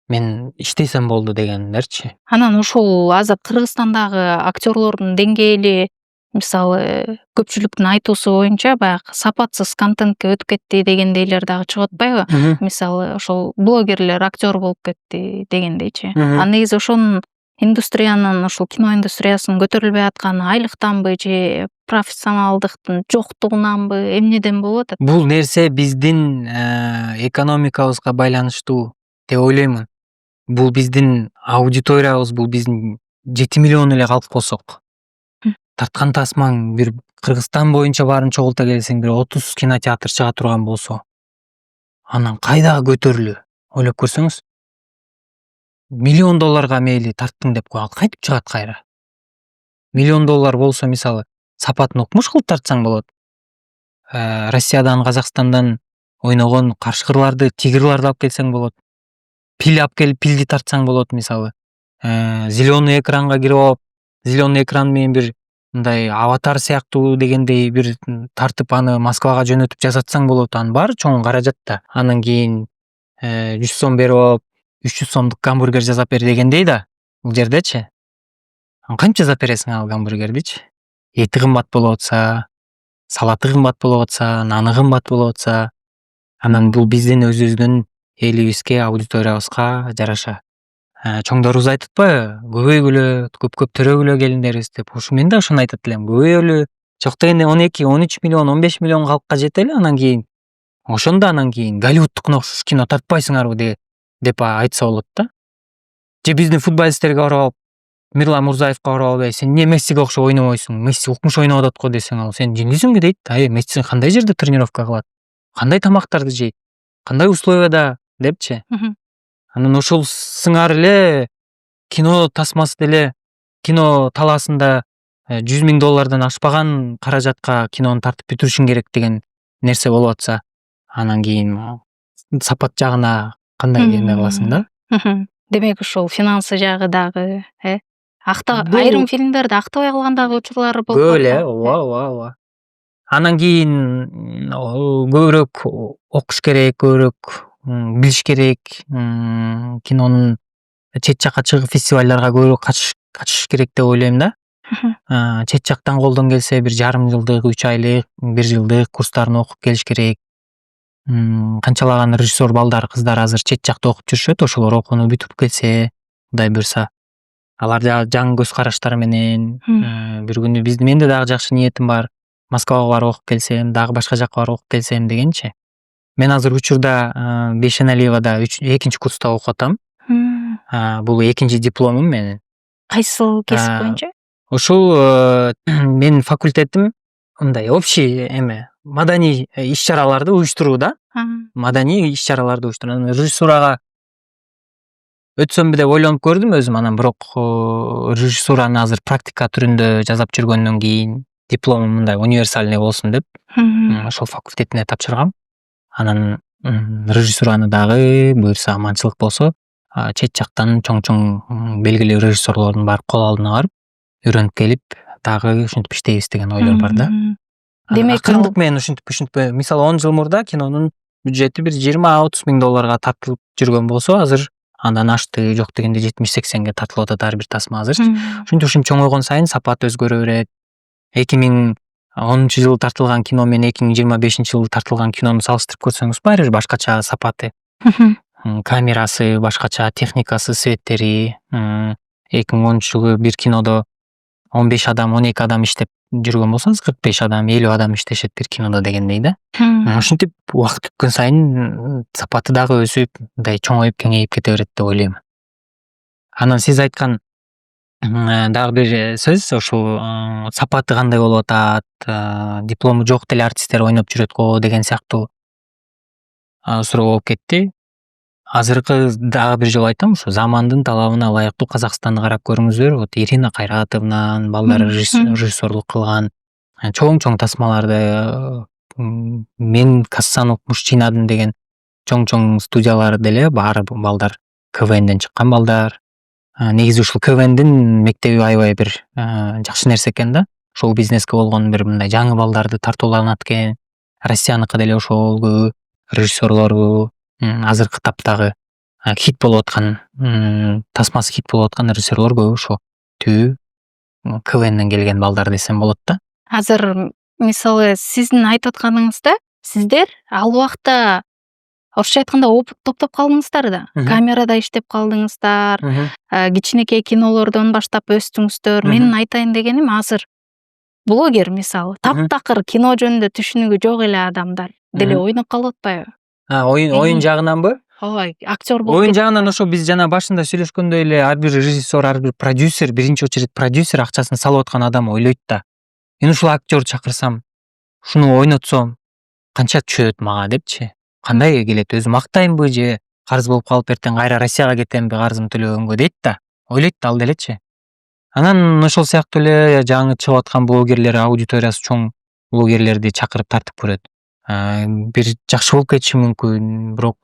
[SPEAKER 1] мен иштесем болду дегендерчи.
[SPEAKER 2] Анан ушул азыр Кыргызстандагы актерлордун деңгээли, мисалы, көпчүлүктүн айтуусу боюнча баягы сапатсыз контентке өтүп кетти дегендейлер дагы чыгып атпайбы? Мисалы, ошол блогерлер актер болуп кетти дегендейчи. Негизи ошонун индустриянын, ошол кино индустриясынын көтөрүлбөй атканы айлыктанбы же профессионалдыктын жоктугунанбы, эмнеден болуп атат?
[SPEAKER 1] Бул нерсе биздин экономикабызга байланыштуу деп ойлоймун. Бул биздин аудиториябыз, бул биздин 7 миллион эле калк болсок, тарткан тасмаң бир Кыргызстан боюнча баарын чогулта келсең бир 30 кинотеатр чыга турган болсо, анан кайдагы көтөрүлүү ойлоп көрсөңүз. $1 миллион мейли тарттың деп коелу, кантип чыгат кайра? $1 миллион болсо мисалы, сапатын укмуш кылып тартсаң болот. Россиядан, Казакстандан ойногон каршкырларды, тигрларды алып келсең болот. Пил алып келип, пилди тартсаң болот мисалы. Зеленый экранга кирип алып, зеленый экран менен бир мындай аватар сыяктуу дегендей бир тартып аны Москвага жөнөтүп жасатсаң болот. Анын баары чоң каражат да. Анан кийин 100 сом берип алып, 300 сомдук гамбургер жасап бер дегендей да. Бул жердечи. Кантип жасап бересиң ал гамбургердичи? Эти кымбат болуп атса, салаты кымбат болуп атса, наны кымбат болуп атса, анан бул биздин өзүбүздүн элибизге, аудиториябызга жараша. Чоңдорубуз айтып атпайбы? Көбөйгүлө, көп төрөгүлө келиндерибиз деп. Ошо мен да ошону айтат элем. Көбөйөлү. Жок дегенде 12, 13 миллион, 15 миллион калкка жетели, анан кийин ошондо анан кийин Голливудтукуна окшош кино тартпайсыңарбы деп айтса болот да. Же биздин футболисттерге барып алып, Мирлан Мурзаевка барып алып, сен эмне Мессиге окшоп ойнобойсуң? Месси укмуш ойноп атат го десең, ал сен жиңдисиңби дейт. Месси кандай жерде тренировка кылат? Кандай тамактарды жейт? Кандай условияда депчи. Анан ошол сыңар эле кино тасмасы деле, кино талаасында $100 миң ашпаган каражатка кинону тартып бүтүрүшүң керек деген нерсе болуп атса, анан кийин сапат жагына кандай эме кыласың да.
[SPEAKER 2] Демек ушул финансы жагы дагы
[SPEAKER 1] Бул-
[SPEAKER 2] айрым фильмдерде актабай калган дагы учурлары болуп
[SPEAKER 1] Көп эле,
[SPEAKER 2] калат.
[SPEAKER 1] ооба. Анан кийин көбүрөөк окуш керек, көбүрөөк билиш керек, кинонун чет жакка чыгып фестивалдарга көбүрөөк катышыш керек деп ойлойм да. Чет жактан колдон келсе бир жарым жылдык, 3 айлык, 1 жылдык курстарын окуп келиш керек. Канчалаган режиссер балдар, кыздар азыр чет жакта окуп жүрүшөт, ошолор окууну бүтүп келсе, Кудай буйрса, алар жаңы көз караштар менен бир күнү менде дагы жакшы ниетим бар. Москвага барып окуп келсем, дагы башка жакка барып окуп келсем дегенчи. Мен азыр учурда Бейшеналиевада 2-нчи курста окуп атам. Бул 2-нчи дипломум менин.
[SPEAKER 2] Кайсыл кесип боюнча?
[SPEAKER 1] Ушул менин факультетим мындай общий маданий иш-чараларды уюштурууда. Маданий иш-чараларды уюштуруу. Режиссурага өтсөмбү деп ойлонуп көрдүм өзүм, анан бирок режиссураны азыр практика түрүндө жасап жүргөндөн кийин дипломум мындай универсальный болсун деп ошол факультетине тапшыргам. Анан режиссураны дагы буйрса, аманчылык болсо, чет жактан чоң белгилүү режиссерлордун барып кол алдына барып үйрөнүп келип, дагы ушинтип иштейбиз деген ойлор бар да.
[SPEAKER 2] Демек
[SPEAKER 1] акырындык менен ушинтип мисалы 10 жыл мурда кинонун бюджети бир 20-30 миң долларга тартылып жүргөн болсо, азыр андан ашты, жок дегенде 70-80ге тартылып атат ар бир тасма азыр. Ушинтип чоңойгон сайын сапат өзгөрө берет. 2010-жылы тартылган кино менен 2025-жылы тартылган кинону салыштырып көрсөңүз, баары бир башкача сапаты. Камерасы башкача, техникасы, светтери. 2010-жылы бир кинодо 15 адам, 12 адам иштеп жүргөн болсо, 45 адам, 50 адам иштешет бир кинодо дегендей да. Ушинтип убакыт өткөн сайын сапаты дагы өсүп, мындай чоңоюп, кеңейип кете берет деп ойлойм. Анан сиз айткан дагы бир сөз ушул сапаты кандай болуп атат, диплому жок деле артисттер ойноп жүрөт го деген сыяктуу суроо болуп кетти. Азыркы дагы бир жолу айтам, ушу замандын талабына ылайыктуу Казакстанды карап көрүңүздөр. Вот Ирина Кайратовнан балдары режиссерлук кылган чоң тасмаларды, мен Кассанов мужчинадын деген чоң студиялар деле баары балдар КВНден чыккан балдар. Негизи ушул КВНдин мектеби аябай бир жакшы нерсе экен да. Шоу бизнеске болгон бир мындай жаңы балдарды тартууланат экен. Россияныкы деле ошол көбү режиссерлору, азыркы таптагы хит болуп аткан, тасмасы хит болуп аткан режиссерлор көбү ошо түбү КВНден келген балдар десем болот да.
[SPEAKER 2] Азыр мисалы сиздин айтып атканыңызда сиздер ал убакта орусча айтканда опыт топтоп калдыңыздар да. Камерада иштеп калдыңыздар, кичинекей кинолордон баштап өстүңүздөр. Менин айтайын дегеним, азыр блогер мисалы таптакыр кино жөнүндө түшүнүгү жок эле адамдар деле ойноп калып атпайбы?
[SPEAKER 1] Oyun жагынанбы?
[SPEAKER 2] Ооба, актер болуп.
[SPEAKER 1] Oyun жагынан ошо биз жана башында сүйлөшкөндөй эле ар бир режиссер, ар бир продюсер, биринчи очередь продюсер акчасын салып аткан адам ойлойт да. Мен ушул актерду чакырсам, ушуну ойнотсом канча түшөт мага депчи. Кандай келет, өзүм мактайынбы же карыз болуп калып эртең кайра Россияга кетемби карызымды төлөгөнгө дейт да. Ойлойт да ал делечи. Анан ошол сыяктуу эле жаңы чыгып аткан блогерлер, аудиториясы чоң блогерлерди чакырып тартып көрөт. Бир жакшы болуп кетиши мүмкүн, бирок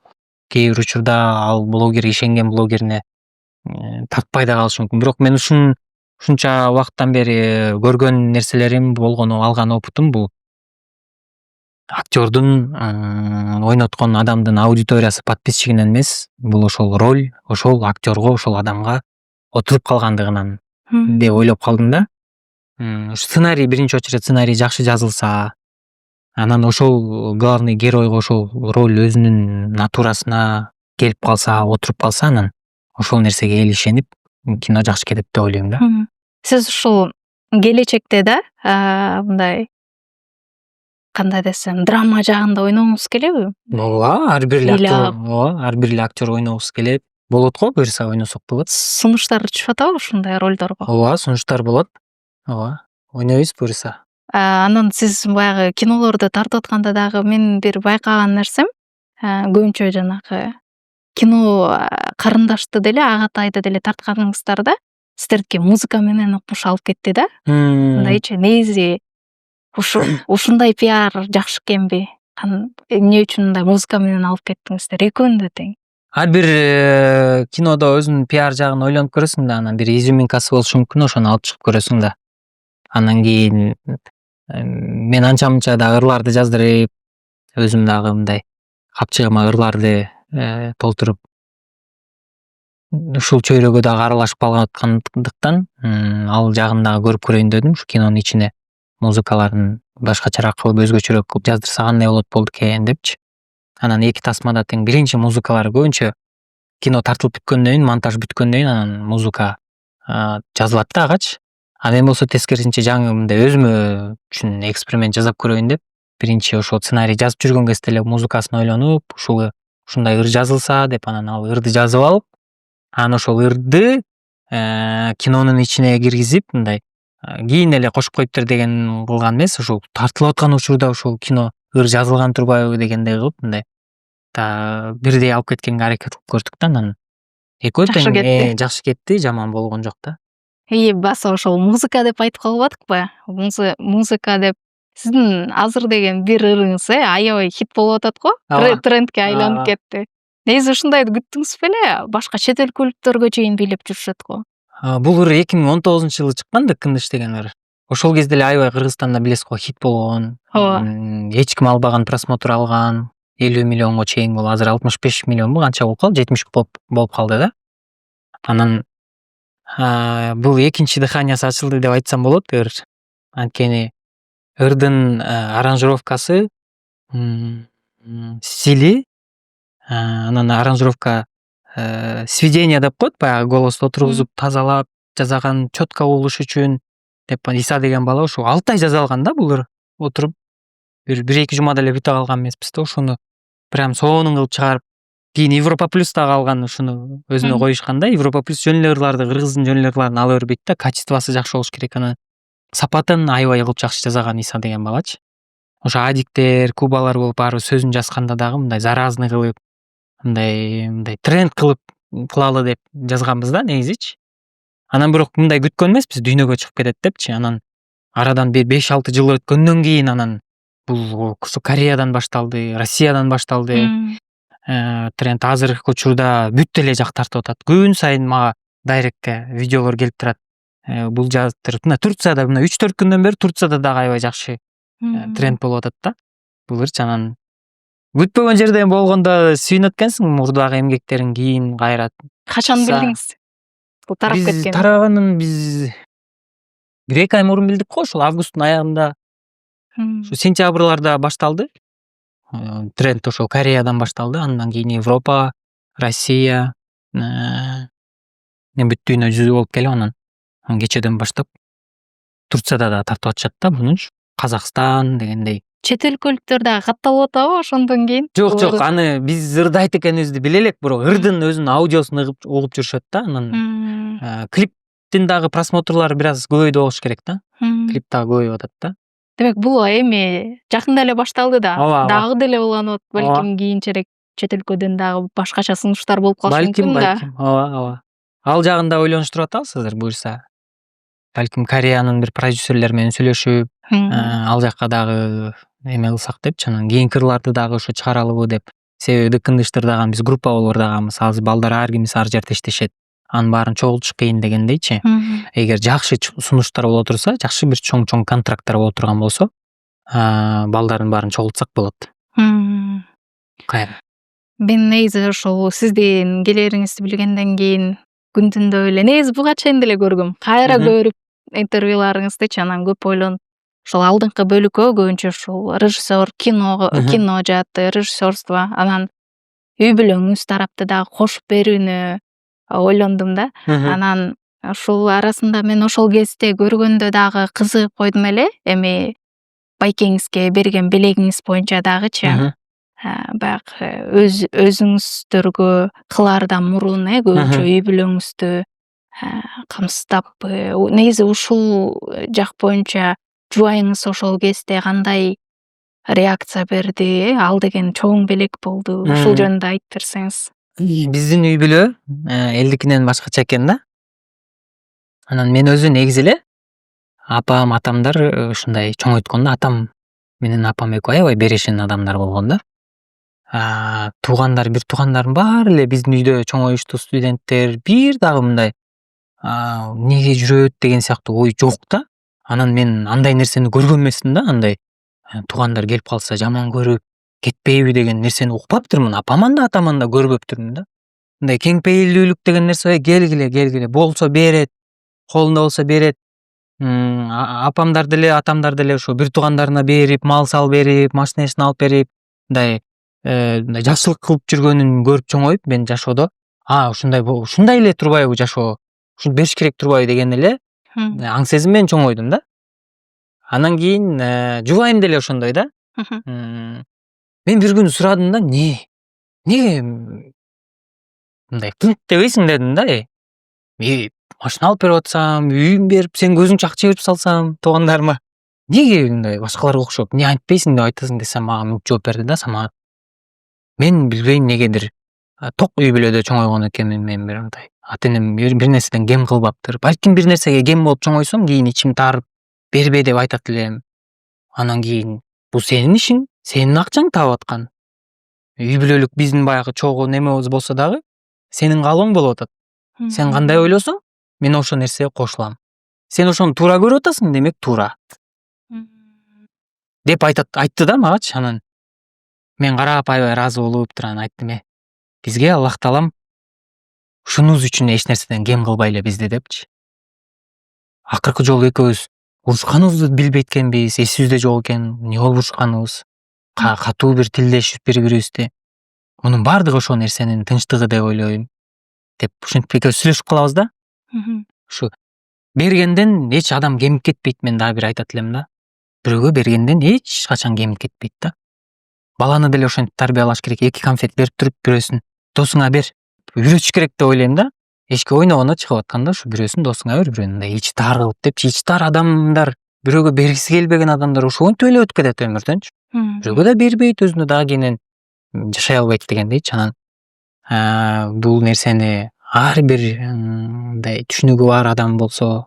[SPEAKER 1] кээ бир учурда ал блогер ишенген блогерине тартпай да калышы мүмкүн. Бирок мен ушунча убакыттан бери көргөн нерселерим, алган опытым бул актердун ойноткон адамдын аудиториясы подписчигинен эмес, бул ошол роль, ошол актерго, ошол адамга отуруп калгандыгынан деп ойлоп калдым да. Сценарий, биринчи очередь сценарий жакшы жазылса, анан ошол главный геройго ошол роль өзүнүн натурасына келип калса, отуруп калса, анан ошол нерсеге эл ишенип, кино жакшы кетет деп ойлойм да.
[SPEAKER 2] Сиз ушул келечекте да мындай кандай десем, драма жагында ойногуңуз келеби?
[SPEAKER 1] Ооба, ар бир эле актер ойногусу келет. Болот го, буюрса ойносок болот.
[SPEAKER 2] Сунуштар түшүп атабы ушундай ролдорго?
[SPEAKER 1] Ооба, сунуштар болот. Ооба, ойнойбуз буюрса.
[SPEAKER 2] Анан сиз баягы кинолорду тартып атканда дагы мен бир байкаган нерсем, көбүнчө жанагы кино карындашты деле, агатайды деле тартканыңыздар да, сиздердики музыка менен укмуш алып кетти да. Мындайчы, негизи ушундай пиар жакшы экенби? Эмне үчүн мындай музыка менен алып кеттиңиздер? Экөөнү да тең.
[SPEAKER 1] ар бир кинодо өзүнүн пиар жагын ойлонуп көрөсүң да, анан бир изюминкасы болушу мүмкүн, ошону алып чыгып көрөсүң да. Андан кийин мен анча мынча да ырларды жаздырып, өзүм дагы мындай капчыгыма ырларды толтуруп ушул чөйрөгө дагы аралашып калган аткандыктан ал жагын дагы көрүп көрөйүн дедим. Ушу кинонун ичине музыкаларын башкачараак кылып, өзгөчөрөөк кылып жаздырса кандай болот экен депчи. Анан эки тасмада тең биринчи музыкалары көбүнчө кино тартылып бүткөндөн кийин, монтаж бүткөндөн кийин анан музыка жазылат да агачы. А мен болсо тескерисинче жаңы мындай өзүмө үчүн эксперимент жасап көрөйүн деп, биринчи ошол сценарий жазып жүргөн кезде эле музыкасын ойлонуп, ушундай ыр жазылса деп, анан ал ырды жазып алып, анан ошол ырды кинонун ичине киргизип, мындай кийин эле кошуп коюптур деген кылган эмес, ошол тартылып аткан учурда ошол кино ыр жазылган турбайбы дегендей кылып, мындай бирдей алып кеткенге аракет кылып көрдүк да. Анан экөө
[SPEAKER 2] Жакшы
[SPEAKER 1] тең
[SPEAKER 2] кетти.
[SPEAKER 1] жакшы кетти, жаман болгон жок да.
[SPEAKER 2] Баса ошол музыка деп айтып калып атыкпы? Музыка деп сиздин азыр деген бир ырыңыз аябай хит болуп атат го,
[SPEAKER 1] Ооба.
[SPEAKER 2] трендке айланып
[SPEAKER 1] Ооба.
[SPEAKER 2] кетти. Негизи ушундайды күттүңүз беле? Башка чет өлкөлүктөргө чейин бийлеп жүрүшөт го.
[SPEAKER 1] Бул ыр 2019-жылы чыккан да, Кындыш деген ыр. Ошол кезде эле аябай Кыргызстанда билесиз го хит болгон.
[SPEAKER 2] Ооба.
[SPEAKER 1] Эч ким албаган просмотр алган. 50 миллионго чейин болуп, азыр 65 миллионбу канча болуп калды, 70 болуп калды да. Анан бул экинчи дыханиясы ачылды деп айтсам болот ыр. Анткени ырдын аранжировкасы, стили, анан аранжировка сведение деп коет, баягы голосду отургузуп тазалап жасаган, четко болуш үчүн деп, Иса деген бала ошо 6 ай жаза алган да бул ыр. Отуруп бир эки жумада эле бүтө калган эмеспиз да, ошону прям сонун кылып чыгарып, кийин Европа плюс дагы алган, ушуну өзүнө коюшкан да. Европа плюс жөн эле ырларды, кыргыздын жөн эле ырларын ала бербейт да, качествосы жакшы болуш керек. Анан сапатын аябай кылып жакшы жасаган Иса деген балачы. Ошо адиктер, кубалар болуп баары сөзүн жазганда дагы мындай заразный кылып, мындай тренд кылып кылалы деп жазганбыз да негизичи. Анан бирок мындай күткөн эмеспиз, дүйнөгө чыгып кетет депчи. Анан арадан бир 5-6 жыл өткөндөн кийин анан бул Кореядан башталды, Россиядан башталды. Тренд азыркы учурда бүт эле жак тартып атат. Күн сайын мага дайректке видеолор келип турат. Бул жаздырып, мына Турцияда, мына 3-4 күндөн бери Турцияда дагы аябай жакшы тренд болуп атат да. Бул ырчы. Анан күтпөгөн жерден болгондо сүйүнөт экенсиң, мурдагы эмгектериң кийин кайра.
[SPEAKER 2] Качан билдиңиз? Бул тарап
[SPEAKER 1] Биз
[SPEAKER 2] кеткен.
[SPEAKER 1] тараганын бир 2 ай мурун билдик го, ошол августтун аягында. Ушу сентябрларда башталды. Тренд ошол Кореядан башталды, андан кийин Европа, Россия, бүт дүйнө жүзү болуп келип, анан кечеден баштап Турцияда да тартып атышат да мунучу. Казакстан дегендей.
[SPEAKER 2] Чет өлкөлүктөр дагы катталып атабы ошондон кийин?
[SPEAKER 1] Жок, аны биз ырды айт экенибизди биле элек, бирок ырдын өзүнүн аудиосун угуп жүрүшөт да. Анан клиптин дагы просмотрлары бир аз көбөйдү болуш керек да. Клип дагы көбөйүп атат да.
[SPEAKER 2] Демек бул эми жакында эле башталды да.
[SPEAKER 1] Ооба.
[SPEAKER 2] Дагы деле уланып атат. Балким кийинчерээк чет өлкөдөн дагы башкача сунуштар болуп калышы мүмкүн да.
[SPEAKER 1] Ооба. Ал жагын да ойлонуштуруп атабыз азыр буюрса. Балким Кореянын бир продюсерлери менен сүйлөшүп, ал жакка дагы эме кылсак депчи, анан кийинки ырларды дагы ошо чыгаралыбы деп. Себеби Кындыштыр дагы биз группа болуп ырдаганбыз. Азыр балдар ар кимиси ар жерде иштешет. Анын баарын чогултуш кыйын дегендейчи. Эгер жакшы сунуштар боло турса, жакшы бир чоң контракттар боло турган болсо, балдардын баарын чогултсак болот. Кайра.
[SPEAKER 2] Мен негизи ошол сиздин келериңизди билгенден кийин күн-түндө эле негизи буга чейин деле көргөм. Кайра көрүп интервьюларыңыздычы, анан көп ойлонуп, ошол алдыңкы бөлүккө көбүнчө ушул режиссер, кино жааты, режиссерство, анан үй бүлөңүз тарапты дагы кошуп берүүнү ойлондум да. Анан ушул арасында мен ошол кезде көргөндө дагы кызыгып койдум эле. Эми байкеңизге берген белегиңиз боюнча дагычы. Баягы өзүңүздөргө кылаардан мурун көбүнчө үй бүлөңүздү камсыздап, негизи ушул жак боюнча жубайыңыз ошол кезде кандай реакция берди? Ал деген чоң белек болду. Ушул жөнүндө айтып берсеңиз.
[SPEAKER 1] Биздин үй бүлө элдикинен башкача экен да. Анан мен өзү негизи эле апам, атамдар ушундай чоңойткон да. Атам менен апам экөө аябай берешен адамдар болгон да. бир туугандардын баары эле биздин үйдө чоңоюшту студенттер бир дагы мындай эмнеге жүрөт деген сыяктуу ой жок да. Анан мен андай нерсени көргөн эмесмин да, андай туугандар келип калса жаман көрүп кетпейби деген нерсени укпаптырмын. Апаман да атаман да көрбөптүрмүн да. Мындай кең пейилдүүлүк деген нерсе келгиле болсо берет, колунда болсо берет. Апамдар деле атамдар деле ошо бир туугандарына берип, мал сал берип, машинесин алып берип, мындай жакшылык кылып жүргөнүн көрүп чоңоюп, мен жашоодо ушундай эле турбайбы жашоо, ушинтип бериш керек турбайбы деген эле аң сезим менен чоңойдум да. Анан кийин жубайым деле ошондой да. Мен бир күнү сурадым да, эмнеге мындай кынт дебейсиң дедим да. Машина алып берип атсам, үйүн берип, сен көзүңчү акча берип салсам туугандарыма, эмнеге мындай башкаларга окшоп эмне айтпайсың деп айтасың десем, мага мынтип жооп берди да Самат. Мен билбейм негедир ток үй бүлөдө чоңойгон экенмин, мен бир мындай ата энем бир нерседен кем кылбаптыр. Балким бир нерсеге кем болуп чоңойсом, кийин ичим таарып бербе деп айтат элем. Анан кийин бул сенин ишиң, сенин акчаң таап аткан. Үй бүлөлүк биздин баягы чогуу немебиз болсо дагы сенин каалооң болуп атат. Сен кандай ойлосоң, мен ошол нерсеге кошулам. Сен ошону туура көрүп атасың, демек туура. Деп айтты да магачы. Анан мен карап аябай ыраазы болуп туруп анан айттым, бизге Аллах таалам ушунубуз үчүн эч нерседен кем кылбай эле бизди депчи. Акыркы жолу экөөбүз урушканыбызды билбейт экенбиз, эсибизде жок экен, эмне болуп урушканыбыз. Катуу бир тилдешип бири-бирибизди. Мунун баардыгы ошол нерсенин тынчтыгы деп ойлойм. Деп ушинтип экөөбүз сүйлөшүп калабыз да. Ушу бергенден эч адам кемип кетпейт, мен дагы бир айтат элем да. Бирөөгө бергенден эч качан кемип кетпейт да. Баланы деле ошентип тарбиялаш керек. 2 конфет берип туруп бирөөсүн досуңа бер. Үйрөтүш керек деп ойлойм да. Эшикке ойногондо чыгып атканда ушу бирөөсүн досуңа бер, бирөөнү мындай ичи таар кылып депчи. Ичи таар адамдар, бирөөгө бергиси келбеген адамдар ошентип эле өтүп кетет өмүрдөнчү. Бирөөгө да бербейт, өзүнө дагы кийинен жашай албайт дегендейчи. Анан бул нерсени ар бир мындай түшүнүгү бар адам болсо,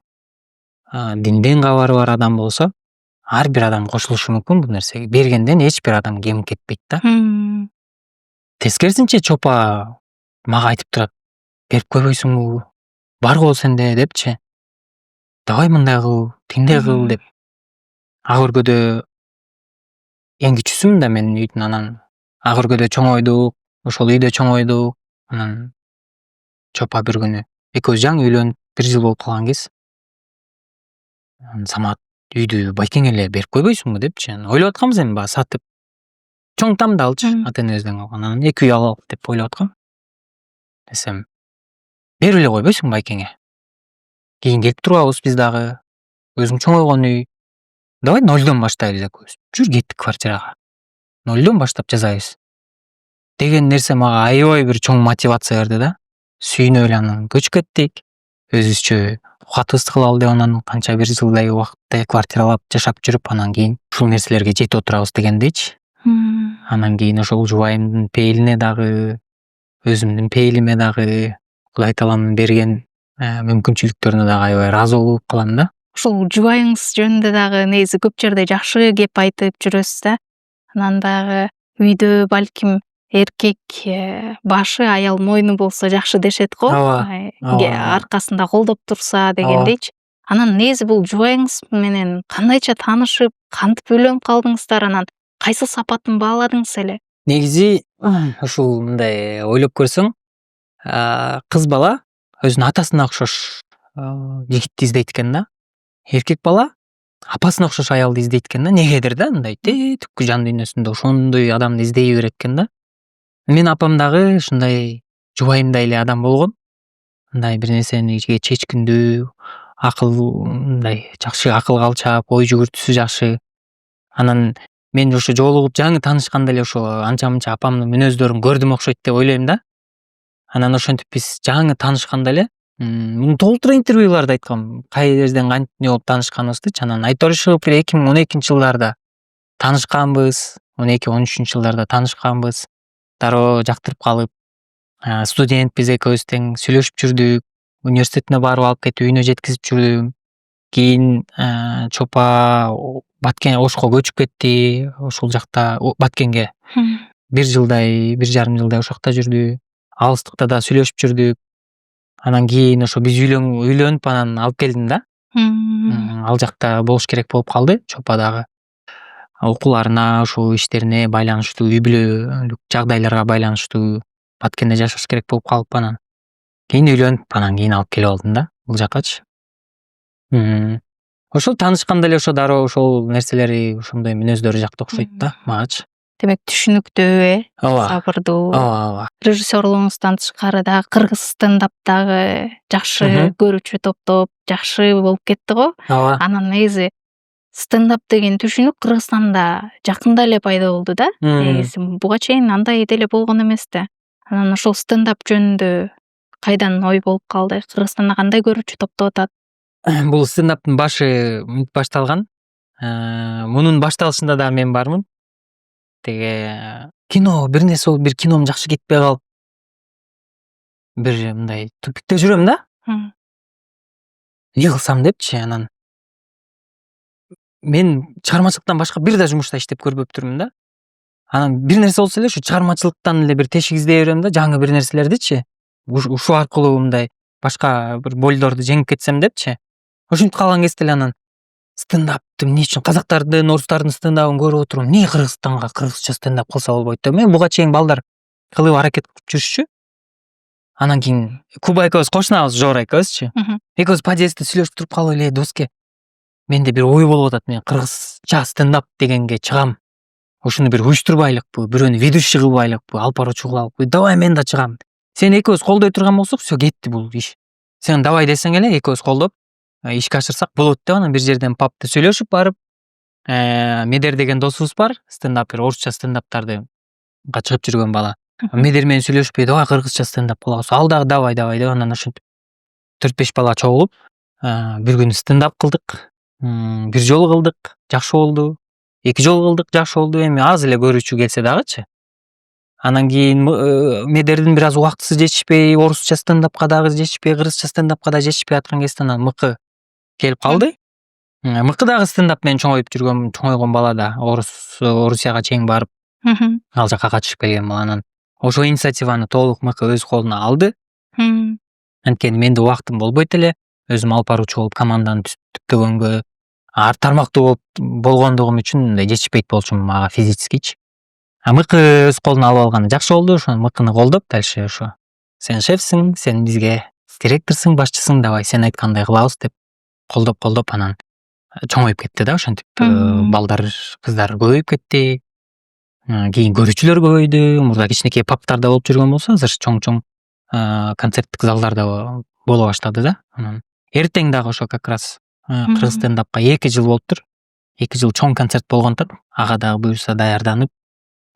[SPEAKER 1] динден кабары бар адам болсо, ар бир адам кошулушу мүмкүн бул нерсеге. Бергенден эч бир адам кемип кетпейт да. Тескерисинче чопа мага айтып турат, берип койбойсуңбу, бар го сенде депчи. Давай мындай кыл, тиңдей кыл деп. Ак өргөдө эң кичүүсүмүн да мен үйдүн. Анан ак өргөдө чоңойдук, ошол үйдө чоңойдук. Анан чопа бир күнү экөөбүз жаңы үйлөнүп 1 жыл болуп калган кез. Самат, үйдү байкеңе эле берип койбойсуңбу депчи. Ойлоп атканбыз эми баягы сатып. Чоң тамды алчы, ата энебизден калган. Анан 2 үй алалы деп ойлоп аткам. Десем, берип эле койбойсуң байкеңе. Кийин келип турабыз биз дагы. Өзүң чоңойгон үй. Давай 0дон баштайлы экөөбүз. Жүр кеттик квартирага. 0дон баштап жасайбыз. Деген нерсе мага аябай бир чоң мотивация берди да. Сүйүнүп эле анан көчүп кеттик. Өзүбүзчө катыбызды кылалы деп анан канча 1 жылдай убакытта квартиралап жашап жүрүп, анан кийин ушул нерселерге жетип отурабыз дегендейчи. Анан кийин ошол жубайымдын пейилине дагы, өзүмдүн пейилиме дагы Кудай тааланын берген мүмкүнчүлүктөрүнө дагы аябай ыраазы болуп калам да.
[SPEAKER 2] Ушул жубайыңыз жөнүндө дагы негизи көп жерде жакшы кеп айтып жүрөсүз да. Анан дагы үйдө балким эркек башы, аял мойну болсо жакшы дешет го. Аркасында колдоп турса дегендейчи. Анан негизи бул жубайыңыз менен кандайча таанышып, кантип үйлөнүп калдыңыздар, анан кайсы сапатын бааладыңыз эле?
[SPEAKER 1] Негизи ушул мындай ойлоп көрсөң, кыз бала өзүнүн атасына окшош жигитти издейт экен да. Эркек бала апасына окшош аялды издейт экен да. Негедир да, мындай түпкү жан дүйнөсүндө ошондой адамды издей берет экен да. Мен апам дагы ушундай жубайымдай эле адам болгон. Мындай бир нерсени чечкиндүү, мындай жакшы акылга алчаап, ой жүгүртүүсү жакшы. Анан мен ошо жолугуп жаңы таанышканда эле ошо анча-мынча апамдын мүнөздөрүн көрдүм окшойт деп ойлойм да. Анан ошентип биз жаңы таанышканда эле муну толтура интервьюларда айткам, кай жерден кантип эмне болуп таанышканыбызды. Анан айта беришип бир 2012-жылдарда таанышканбыз, 12-13 жылдарда таанышканбыз. Дароо жактырып калып, студент биз экөөбүз тең сүйлөшүп жүрдүк. Университетине барып алып кетип үйүнө жеткизип жүрдүм. Кийин чопа Баткен Ошко көчүп кетти. Ошол жакта Баткенге 1 жылдай, 1,5 жылдай ошокто жүрдү. Алыстыкта да сүйлөшүп жүрдүк. Анан кийин ошо биз үйлөнүп анан алып келдим да. Ал жакта болуш керек болуп калды, Чопадагы. Окууларына, ушул иштерине байланыштуу, үй бүлөлүк жагдайларга байланыштуу Баткенде жашаш керек болуп калып анан кийин үйлөнүп, анан кийин алып келип алдым да бул жаккачы. Ошол таанышканда эле ошо дароо ошол нерселери, ошондой мүнөздөрү жакты окшойт да магачы.
[SPEAKER 2] Демек түшүнүктүү,
[SPEAKER 1] Ооба.
[SPEAKER 2] сабырдуу.
[SPEAKER 1] Ооба.
[SPEAKER 2] Режиссерлугуңуздан тышкары дагы кыргыз стендаптагы жакшы көрүүчү топтоп жакшы болуп кетти го.
[SPEAKER 1] Ооба.
[SPEAKER 2] Анан негизи стендап деген түшүнүк Кыргызстанда жакында эле пайда болду да. Негизи буга чейин андай деле болгон эмес да. Анан ошол стендап жөнүндө кайдан ой болуп калды? Кыргызстанда кандай көрүүчү топтоп атат?
[SPEAKER 1] Бул стендаптын башы мынтип башталган. Мунун башталышында да мен бармын. Теге кино, бир нерсе болуп, бир кином жакшы кетпей калып, бир мындай тупикте жүрөм да. Эмне кылсам депчи, анан мен чыгармачылыктан башка бир да жумушта иштеп көрбөптүрмүн да. Анан бир нерсе болсо эле ушу чыгармачылыктан эле бир тешик издей берем да, жаңы бир нерселердичи. Ушул аркылуу мындай башка бир болдорду жеңип кетсем депчи. Ошентип калган кезде эле анан стендапты эмне үчүн казактардын, орустардын стендабын көрүп отуруп, эмне Кыргызстанга кыргызча стендап кылса болбойт деп. Мен буга чейин балдар кылып аракет кылып жүрүшчү. Анан кийин Куба экөөбүз кошунабыз, Жора экөөбүзчү. Экөөбүз подъездде сүйлөшүп туруп калып эле, доске, менде бир ой болуп атат, мен кыргызча стендап дегенге чыгам. Ушуну бир уюштурбайлыкпы, бирөөнү ведущий кылбайлыкпы, алып баруучу кылалыкпы. Давай мен да чыгам. Сен экөөбүз колдой турган болсок, всё кетти бул иш. Сен давай десең эле экөөбүз колдоп ишке ашырсак болот деп, анан бир жерден пабта сүйлөшүп барып, Медер деген досубуз бар, стендапер, орусча стендаптарды чыгып жүргөн бала. Медер менен сүйлөшүп, давай кыргызча стендап кылабыз. Ал дагы давай деп, анан ошентип 4-5 бала чогулуп, бир күнү стендап кылдык. Бир жолу кылдык, жакшы болду. 2 жолу кылдык, жакшы болду. Эми аз эле көрүүчү келсе дагычы. Анан кийин Медердин бир аз убактысы жетишпей, орусча стендапка дагы жетишпей, кыргызча стендапка да жетишпей аткан кезде анан Мыкы келип калды. Мыкы дагы стендап менен чоңойгон бала да, Орусияга чейин барып, ал жака катышып келген бала. Анан ошол инициативаны толук Мыкы өз колуна алды. Анткени менде убактым болбойт эле, өзүм алып баруучу болуп команданы түптөгөнгө, тармактуу болгондугум үчүн мындай жетишпейт болчумун мага физическийчи. Мыкы өз колуна алып алганы жакшы болду. Ошо Мыкыны колдоп, дальше ошо сен шефсиң, сен бизге директорсуң, башчысың, давай сен айткандай кылабыз деп колдоп анан чоңоюп кетти да. Ошентип балдар, кыздар көбөйүп кетти. Кийин көрүүчүлөр көбөйдү. Мурда кичинекей пабтарда болуп жүргөн болсо, азыр чоң концерттик залдарда боло баштады да. Анан эртең дагы ошо как раз кыргыз стендапка 2 жыл болуптур. 2 жыл чоң концерт болгонтон, ага дагы буюрса даярданып,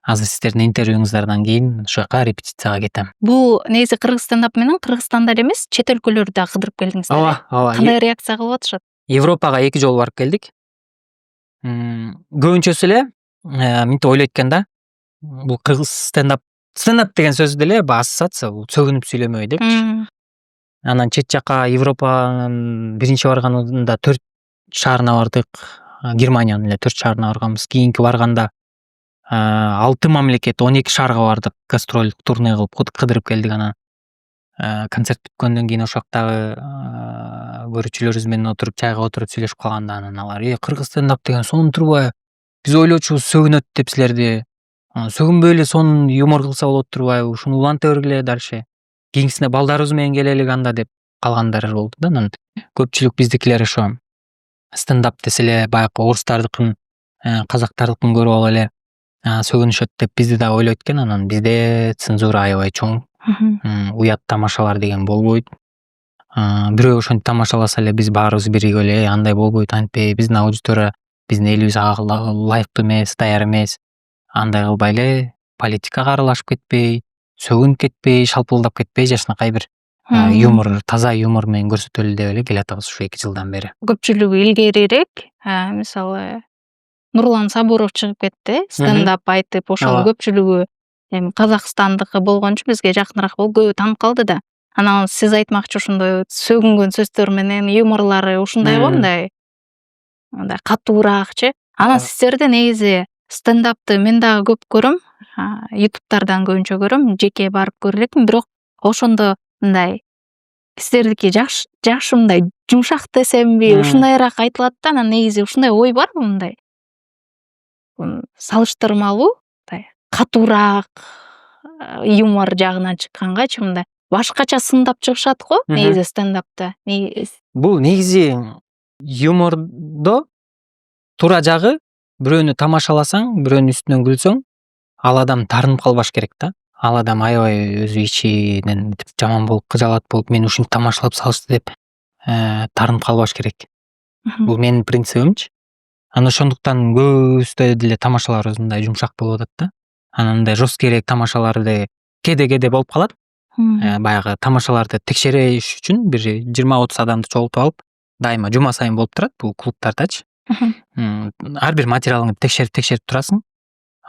[SPEAKER 1] азыр сиздердин интервьюңуздардан кийин ошол жака репетицияга кетем.
[SPEAKER 2] Бул негизи кыргыз стендап менен Кыргызстанда эле эмес, чет өлкөлөрдү да кыдырып келдиңиздер.
[SPEAKER 1] Ооба.
[SPEAKER 2] Кандай реакция кылып атышат?
[SPEAKER 1] Европага 2 жолу барып келдик. Көбүнчөсү эле мынтип ойлойт экен да. Бул кыргыз стендап деген сөз деле ассоциация, бул сөгүнүп сүйлөмөй депчи. Анан чет жака Европанын биринчи барганында 4 шаарына бардык. Германиянын эле 4 шаарына барганбыз. Кийинки барганда 6 мамлекет, 12 шаарга бардык. Гастроль турне кылып кыдырып келдик. Анан концерт бүткөндөн кийин ошол жактагы көрүүчүлөрүбүз менен отуруп, чайга отуруп сүйлөшүп калганда анан алар: кыргыз стендап деген сонун турбайбы? Биз ойлочубуз сөгүнөт деп силерди. Сөгүнбөй эле сонун юмор кылса болот турбайбы? Ушуну уланта бергиле дальше. Кийинкисине балдарыбыз менен келелик анда деп калгандар болду да. Анан көпчүлүк биздикилер ошо стендап десе эле баягы орустардыкын, казактардыкын көрүп алып эле сөгүнүшөт деп бизди да ойлойт экен. Анан бизде цензура аябай чоң. Уят тамашалар деген болбойт. Бирөө ошентип тамашаласа эле биз баарыбыз биригип эле андай болбойт, антпей, биздин аудитория, биздин элибиз ага лайыктуу эмес, даяр эмес. Андай кылбай эле, политикага аралашып кетпей, сөгүнүп кетпей, шалпылдап кетпей, жакшынакай бир юмор, таза юмор менен көрсөтөлү деп эле келатабыз ушу 2 жылдан бери.
[SPEAKER 2] Көпчүлүгү илгерирээк, мисалы Нурлан Сабуров чыгып кетти, стендап айтып, ошонун көпчүлүгү эми Казакстандыкы болгончу бизге жакыныраак болуп көбү таанып калды да. Анан сиз айтмакчы ушундай сөгүнгөн сөздөр менен юморлары ушундай го, мындай катуураакчы. Анан сиздерде негизи стендапты мен дагы көп көрөм. ютубтардан көбүнчө көрөм, жеке барып көрө элекмин, бирок ошондо мындай силердики жакшы мындай жумшак десемби, ушундайраак айтылат да, анан негизи ушундай ой барбы мындай? Салыштырмалуу, мындай катуураак юмор жагынан чыккангачы мындай башкача сындап чыгышат го негизи стендапта.
[SPEAKER 1] Бул негизи юмордо туура жагы бирөөнү тамашаласаң, бирөөнүн үстүнөн күлсөң, ал адам таарынып калбаш керек да. Ал адам аябай өзү ичинен жаман болуп, кыжалат болуп, мени ушинтип тамашалап салышты деп таарынып калбаш керек. Бул менин принцибимчи. Анан ошондуктан көбүбүздө деле тамашаларыбыз мындай жумшак болуп атат да. Анан мындай жесткерээк тамашаларды кээде болуп калат. Баягы тамашаларды текшериш үчүн бир 20-30 адамды чогултуп алып, дайыма жума сайын болуп турат бул клубтардачы. Ар бир материалыңды текшерип турасың.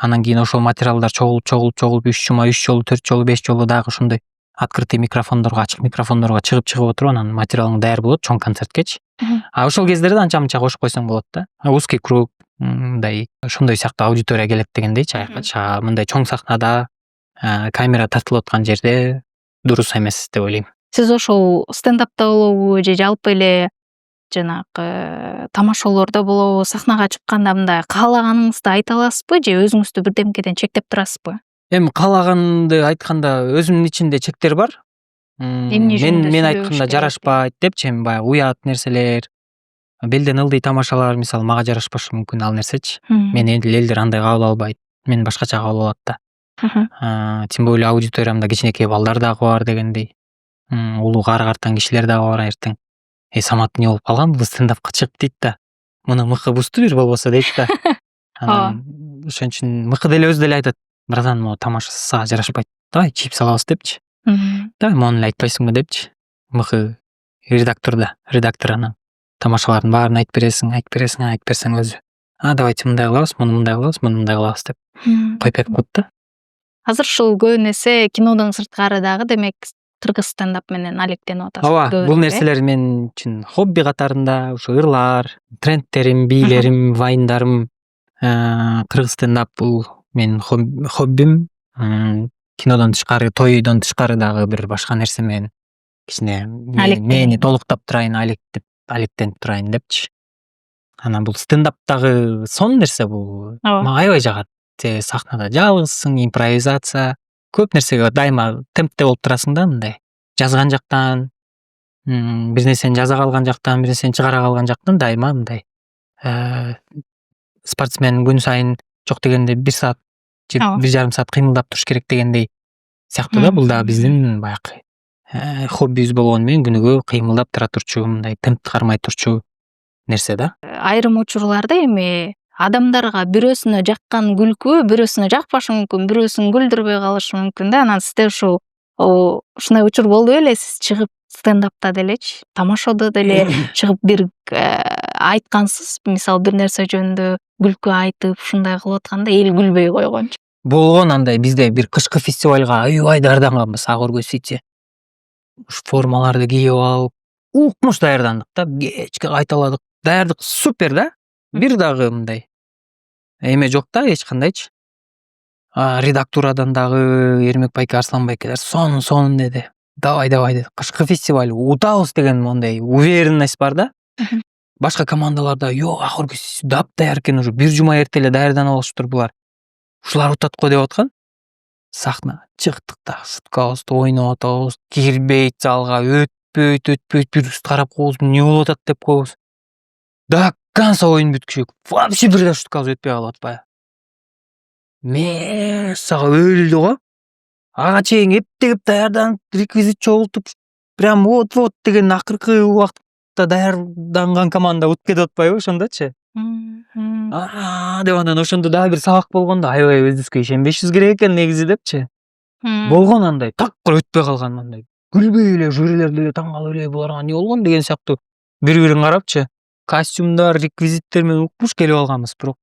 [SPEAKER 1] Анан кийин ошол материалдар чогулуп 3 жума, 3 жолу, 4 жолу, 5 жолу дагы ошондой открытый микрофондорго, ачык микрофондорго чыгып отуруп, анан материалың даяр болот чоң концерткечи. Ошол кездерде анча-мынча кошуп койсоң болот да. Узкий круг, мындай ошондой сыяктуу аудитория келет дегендейчи аякачы. Мындай чоң сахнада, камера тартылып аткан жерде дурус эмес деп ойлойм.
[SPEAKER 2] Сиз ошол стендапта болобу же жалпы эле жанагы тамашалоодо болобу, сахнага чыкканда мындай каалаганыңызды айта аласызбы же өзүңүздү бирдемкеден чектеп турасызбы?
[SPEAKER 1] Эми каалаганды айтканда өзүмдүн ичимде чектер бар. Мен айтканда жарашпайт депчи, эми баягы уят нерселер, белден ылдый тамашалар мисалы мага жарашпашы мүмкүн ал нерсечи. Мени элдер андай кабыл албайт. Мен башкача кабыл алат да. Тем более аудиториямда кичинекей балдар дагы бар дегендей. Улуу кара-картан кишилер дагы бар эртең. Самат эмне болуп калган, бул стендапка чыгып дейт да. Муну мыкы бусту бир болбосо дейт да. Анан ошон үчүн мыкы деле өзү деле айтат. Братан, могу тамаша сага жарашпайт. Давай чийип салабыз депчи. Давай мону эле айтпайсыңбы депчи. Мыкы редактор анан тамашалардын баарын айтып берсең өзү. Давайте мындай кылабыз, муну мындай кылабыз деп коюп берип коет да.
[SPEAKER 2] Азыр ушул көбүн эсе кинодон сырткары дагы демек кыргыз стендап менен алектенип атасыз.
[SPEAKER 1] Ооба, бул нерселер мен үчүн хобби катарында, ушу ырлар, трендтерим, бийлерим, вайндарым, кыргыз стендап бул менин хоббим. Кинодон тышкары, тойдон тышкары дагы бир башка нерсе менен кичине мени толуктап турайын, алектенип турайын депчи. Анан бул стендаптагы сонун нерсе бул. Мага аябай жагат. Сахнада жалгызсың, импровизация, көп нерсеге дайыма темпте болуп турасың да, мындай. Жазган жактан, бир нерсени жаза калган жактан, бир нерсени чыгара калган жактан дайыма мындай. Спортсмен күн сайын жок дегенде 1 саат же 1,5 саат кыймылдап туруш керек дегендей сыяктуу да, бул да биздин баягы хоббибиз болгону менен күнүгө кыймылдап тура турчу, мындай темпти кармай турчу нерсе да. Айрым
[SPEAKER 2] учурларда эми адамдарга бирөөсүнө жаккан күлкү, бирөөсүнө жакпашы мүмкүн, бирөөсүн күлдүрбөй калышы мүмкүн да. Анан сизде ушундай учур болду беле, сиз чыгып стендапта делечи, тамашада деле чыгып бир айткансыз, мисалы бир нерсе жөнүндө күлкү айтып, ушундай кылып атканда эл күлбөй койгончу.
[SPEAKER 1] Болгон андай бизде бир кышкы фестивалга аябай даярданганбыз, ак өргөч сити. Ушу формаларды кийип алып, укмуш даярдандык да, кечке кайталадык. Даярдык супер да. Бир дагы мындай эме жок да, эч кандайчы. Редактурадан дагы Эрмек байке, Арслан байкелер сонун деди. Давай деди. Кышкы фестиваль утабыз деген мондай уверенность бар да. Башка командаларда жок, ак өргөч даяр экен, уже 1 жума эрте эле даярданып алыштыр булар. Ушулар утат го деп аткан. Сахна чыктык да, шуткабызды ойноп атабыз, кирбейт залга, өтпөйт, бир үст карап коебуз, эмне болуп атат деп коебуз. До конца оюн бүткүчө вообще бир да шуткабыз өтпөй калып атпайбы. Мессага өлдү го. Ага чейин эптегип даярданып, реквизит чогултуп, прям вот деген акыркы убакытта даярданган команда утуп кетип атпайбы ошондочу. Деп анан ошондо дагы бир сабак болгондо аябай өзүбүзгө ишенбешибиз керек экен негизи депчи. Болгон андай такыр өтпөй калган андай. Күлбөй эле жюрилер деле таң калып эле буларга эмне болгон деген сыяктуу бири-бирин карапчы. Костюмдар, реквизиттер менен укмуш келип алганбыз, бирок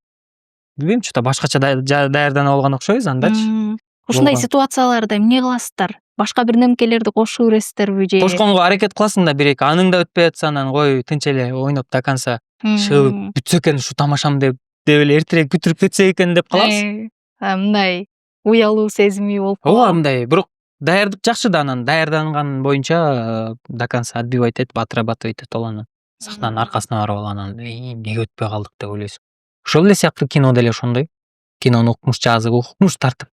[SPEAKER 1] билбейм, что-то башкача даярданып алган окшойбуз андачы.
[SPEAKER 2] Ушундай ситуацияларда эмне кыласыздар? Башка бир немкелерди кошуп бересиздерби же?
[SPEAKER 1] Кошконго аракет кыласың да, бир-эки аның да өтпөй атса, анан кой тынч эле ойноп до конца шығып бүтсө экен ушу тамашам деп эле эртерээк бүтүрүп кетсек экен деп калабыз.
[SPEAKER 2] Мындай уялуу сезими болуп
[SPEAKER 1] ооба мындай бирок даярдык жакшы да, анан даярданган боюнча до конца отбивать этип отрабатывать этип атып анан сахнанын аркасына барып алып анан эмнеге өтпөй калдык деп ойлойсуң. Ошол эле сыяктуу кино деле ошондой. Кинону укмуш жазып, укмуш тартып,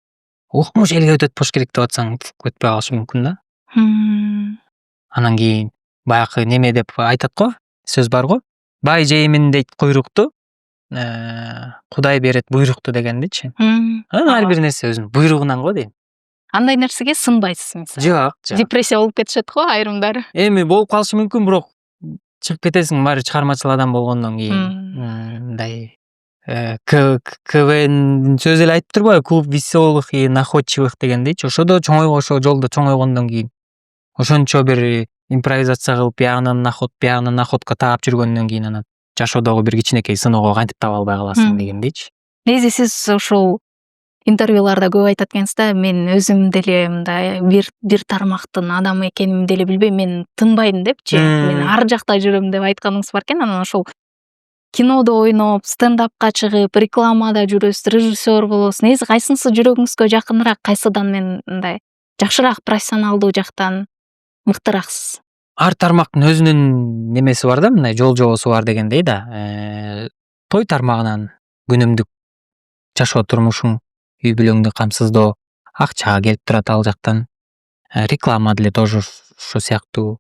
[SPEAKER 1] укмуш элге өтөт болуш керек деп атсаң өтпөй калышы мүмкүн да. Анан кийин баягы неме деп айтат го, сөз бар го. Бай жеймин дейт куйрукту, Кудай берет буйрукту дегендичи. Анан ар бир нерсе өзүнүн буйругунан го дейм.
[SPEAKER 2] Андай нерсеге сынбайсыз мисалы.
[SPEAKER 1] Жок.
[SPEAKER 2] Депрессия болуп кетишет го айрымдары.
[SPEAKER 1] Эми болуп калышы мүмкүн, бирок чыгып кетесиң баары чыгармачыл адам болгондон кийин. Мындай КВН сөзү эле айтып турбайбы, клуб веселых и находчивых дегендейчи. Ошодо ошол жолдо чоңойгондон кийин ошончо бир импровизация кылып, биягынан находка таап жүргөндөн кийин анан жашоодогу бир кичинекей сыноого кантип таба албай каласың дегендейчи.
[SPEAKER 2] Негизи сиз ошол интервьюларда көп айтат экенсиз да, мен өзүм деле мындай бир тармактын адамы экенимди деле билбейм, мен тынбайм депчи. Мен ар жакта жүрөм деп айтканыңыз бар экен. Анан ошол кинодо ойноп, стендапка чыгып, рекламада жүрөсүз, режиссер болосуз. Негизи кайсынысы жүрөгүңүзгө жакыныраак, кайсыдан мен мындай жакшыраак профессионалдуу жактан мыктыраксыз?
[SPEAKER 1] Ар тармактын өзүнүн немеси бар да, мындай жол-жобосу бар дегендей да. Той тармагынан күнүмдүк жашоо турмушуң, үй бүлөңдү камсыздоо, акчага келип турат ал жактан. Реклама деле тоже ошо сыяктуу.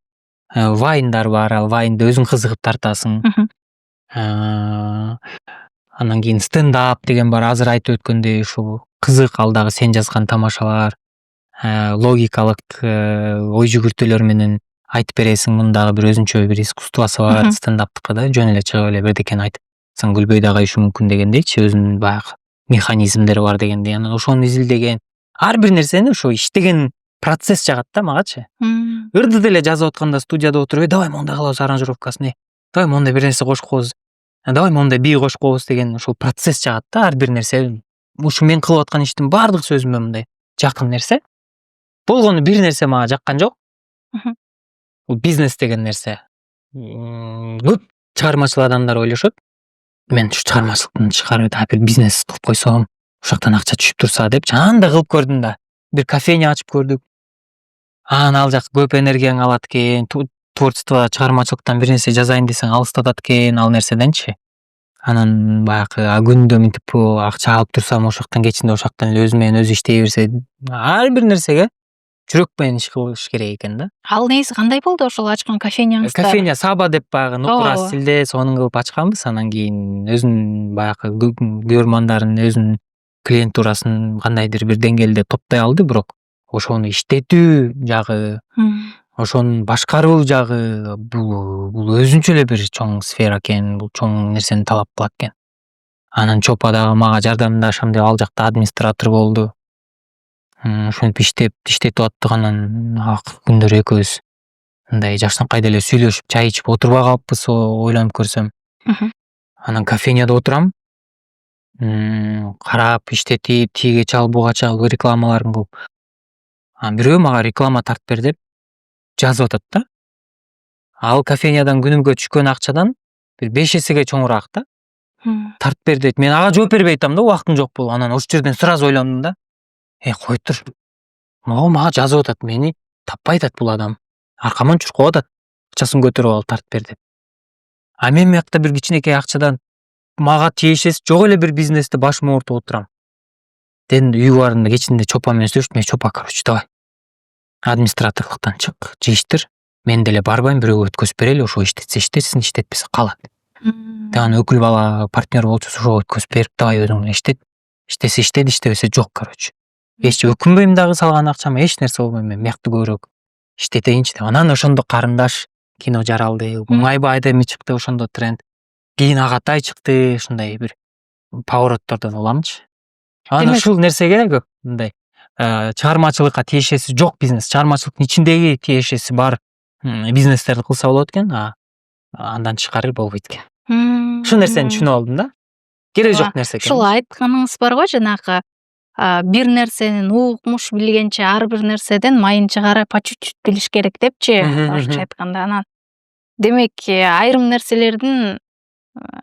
[SPEAKER 1] Вайндар бар, ал вайнды өзүң кызыгып тартасың. Анан кийин стендап деген бар, азыр айтып өткөндөй ушул кызык, ал дагы сен жазган тамашалар, логикалык ой жүгүртүүлөр менен айтып бересиң. Мунун дагы бир өзүнчө бир искусствосу бар стендаптыкы да, жөн эле чыгып эле бирдекени айтсаң күлбөй да калышы мүмкүн дегендейчи, өзүнүн баягы механизмдери бар дегендей. Анан ошону изилдеген, ар бир нерсени ошо иштеген процесс жагат да магачы. Ырды деле жазып атканда студияда отуруп, давай мондай кылабыз аранжировкасын, давай мондай бир нерсе кошуп коебуз, давай мондай бий кошуп коебуз деген ошол процесс жагат да, ар бир нерсе. Ушу мен кылып аткан иштин баардыгы өзүмө мындай жакын нерсе. Болгону бир нерсе мага жаккан жок. Бул бизнес деген нерсе. Көп чыгармачыл адамдар ойлошот, мен ушу чыгармачылыктын чыгарып бир бизнес кылып койсом, ушактан акча түшүп турса деп, анда кылып көрдүм да. Бир кофейня ачып көрдүк. Анан ал жак көп энергияң алат экен, творчество, чыгармачылыктан бир нерсе жазайын десең алыстатат экен ал нерседенчи. Анан баягы күндө мынтип акча алып турсам, ошоктон кечинде ошоктон эле өзү менен өзү иштей берсе, ар бир нерсеге жүрөк менен иш кылыш керек экен да.
[SPEAKER 2] Ал негизи кандай болду ошол ачкан кофейняңызда?
[SPEAKER 1] Кофейня Саба деп баягы нукура стилде сонун кылып ачканбыз. Анан кийин өзүнүн баягы көрмандарын, өзүнүн клиентурасын кандайдыр бир деңгээлде топтой алды, бирок ошону иштетүү жагы, ошонун башкаруу жагы бул өзүнчө эле бир чоң сфера экен, бул чоң нерсени талап кылат экен. Анан Чопа дагы мага жардамдашам деп ал жакта администратор болду. Ошентип иштетип аттык. Анан күндөр экөөбүз мындай Жакшынкай деле сүйлөшүп, чай ичип отурбай калыппыз, ойлонуп көрсөм. Анан кофейняда отурам, карап, иштетип, тиге чал, буга чал, рекламаларын кылып. Анан бирөө мага реклама тартып бер деп жазып атат да. Ал кофейнядан күнүмгө түшкөн акчадан бир 5 эсеге чоңураак да. Тартып бер дейт. Мен ага жооп бербей атам да, убактым жок болуп. Анан ошол жерден сразу ойлондум да. Кой тур. Могу мага жазып атат, мени таппай атат бул адам. Аркаман чуркап атат. Акчасын көтөрүп алып тартып бер деп. А мен мыякта бир кичинекей акчадан мага тиешеси жок эле бир бизнести башым оорутуп отурам. Дедим, үй барында кечинде Чопа менен сүйлөштүм, Чопа, короче, давай. Администраторлуктан чык, жыйыштыр. Мен деле барбайм, бирөөгө өткөзүп берели, ошо иштетсе иштетсин, иштетпесе калат. Анан өкүл бала партнер болчу, ошого өткөзүп берип, давай өзүң иштет. Иштесе иштеди, иштебесе жок, короче. Эч өкүнбөйм дагы салган акчама, эч нерсе болбойм, мен мыякты көбүрөөк иштетейинчи деп. Анан ошондо Карындаш кино жаралды, Майба Айдеми чыкты, ошондо тренд. Кийин Агатай чыкты, ушундай бир повороттордон уламчы. Анан ушул нерсеге көп мындай чыгармачылыкка тиешеси жок бизнес, чыгармачылыктын ичиндеги тиешеси бар бизнестерди кылса болот экен, андан тышкары болбойт экен. Ушул нерсени түшүнүп алдым да. Кереги жок нерсе экен.
[SPEAKER 2] Ушул айтканыңыз бар го, жанагы бир нерсенин укмуш билгенче ар бир нерседен майын чыгарып по чуть-чуть билиш керек депчи, орусча айтканда. Анан демек айрым нерселердин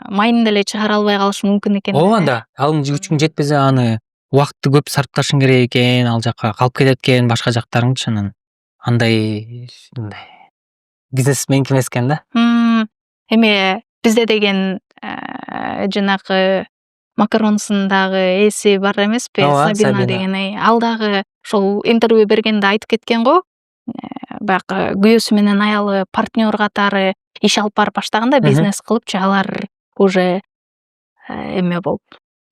[SPEAKER 2] майын деле чыгара албай калышы мүмкүн экен.
[SPEAKER 1] Ооба да, алым күчүң жетпесе аны убакытты көп сарпташың керек экен, ал жакка калып кетет экен, башка жактарыңчы анан андай бизнесменки эмес экен да.
[SPEAKER 2] Эме бизде деген жанагы макаронсундагы эси бар эмеспи,
[SPEAKER 1] Ооба,
[SPEAKER 2] Сабина
[SPEAKER 1] Сабина.
[SPEAKER 2] деген, ал дагы ошол интервью бергенде айтып кеткен го. Баягы күйөөсү менен аялы партнер катары иш алып барып баштаганда бизнес кылыпчы, алар уже эме болуп,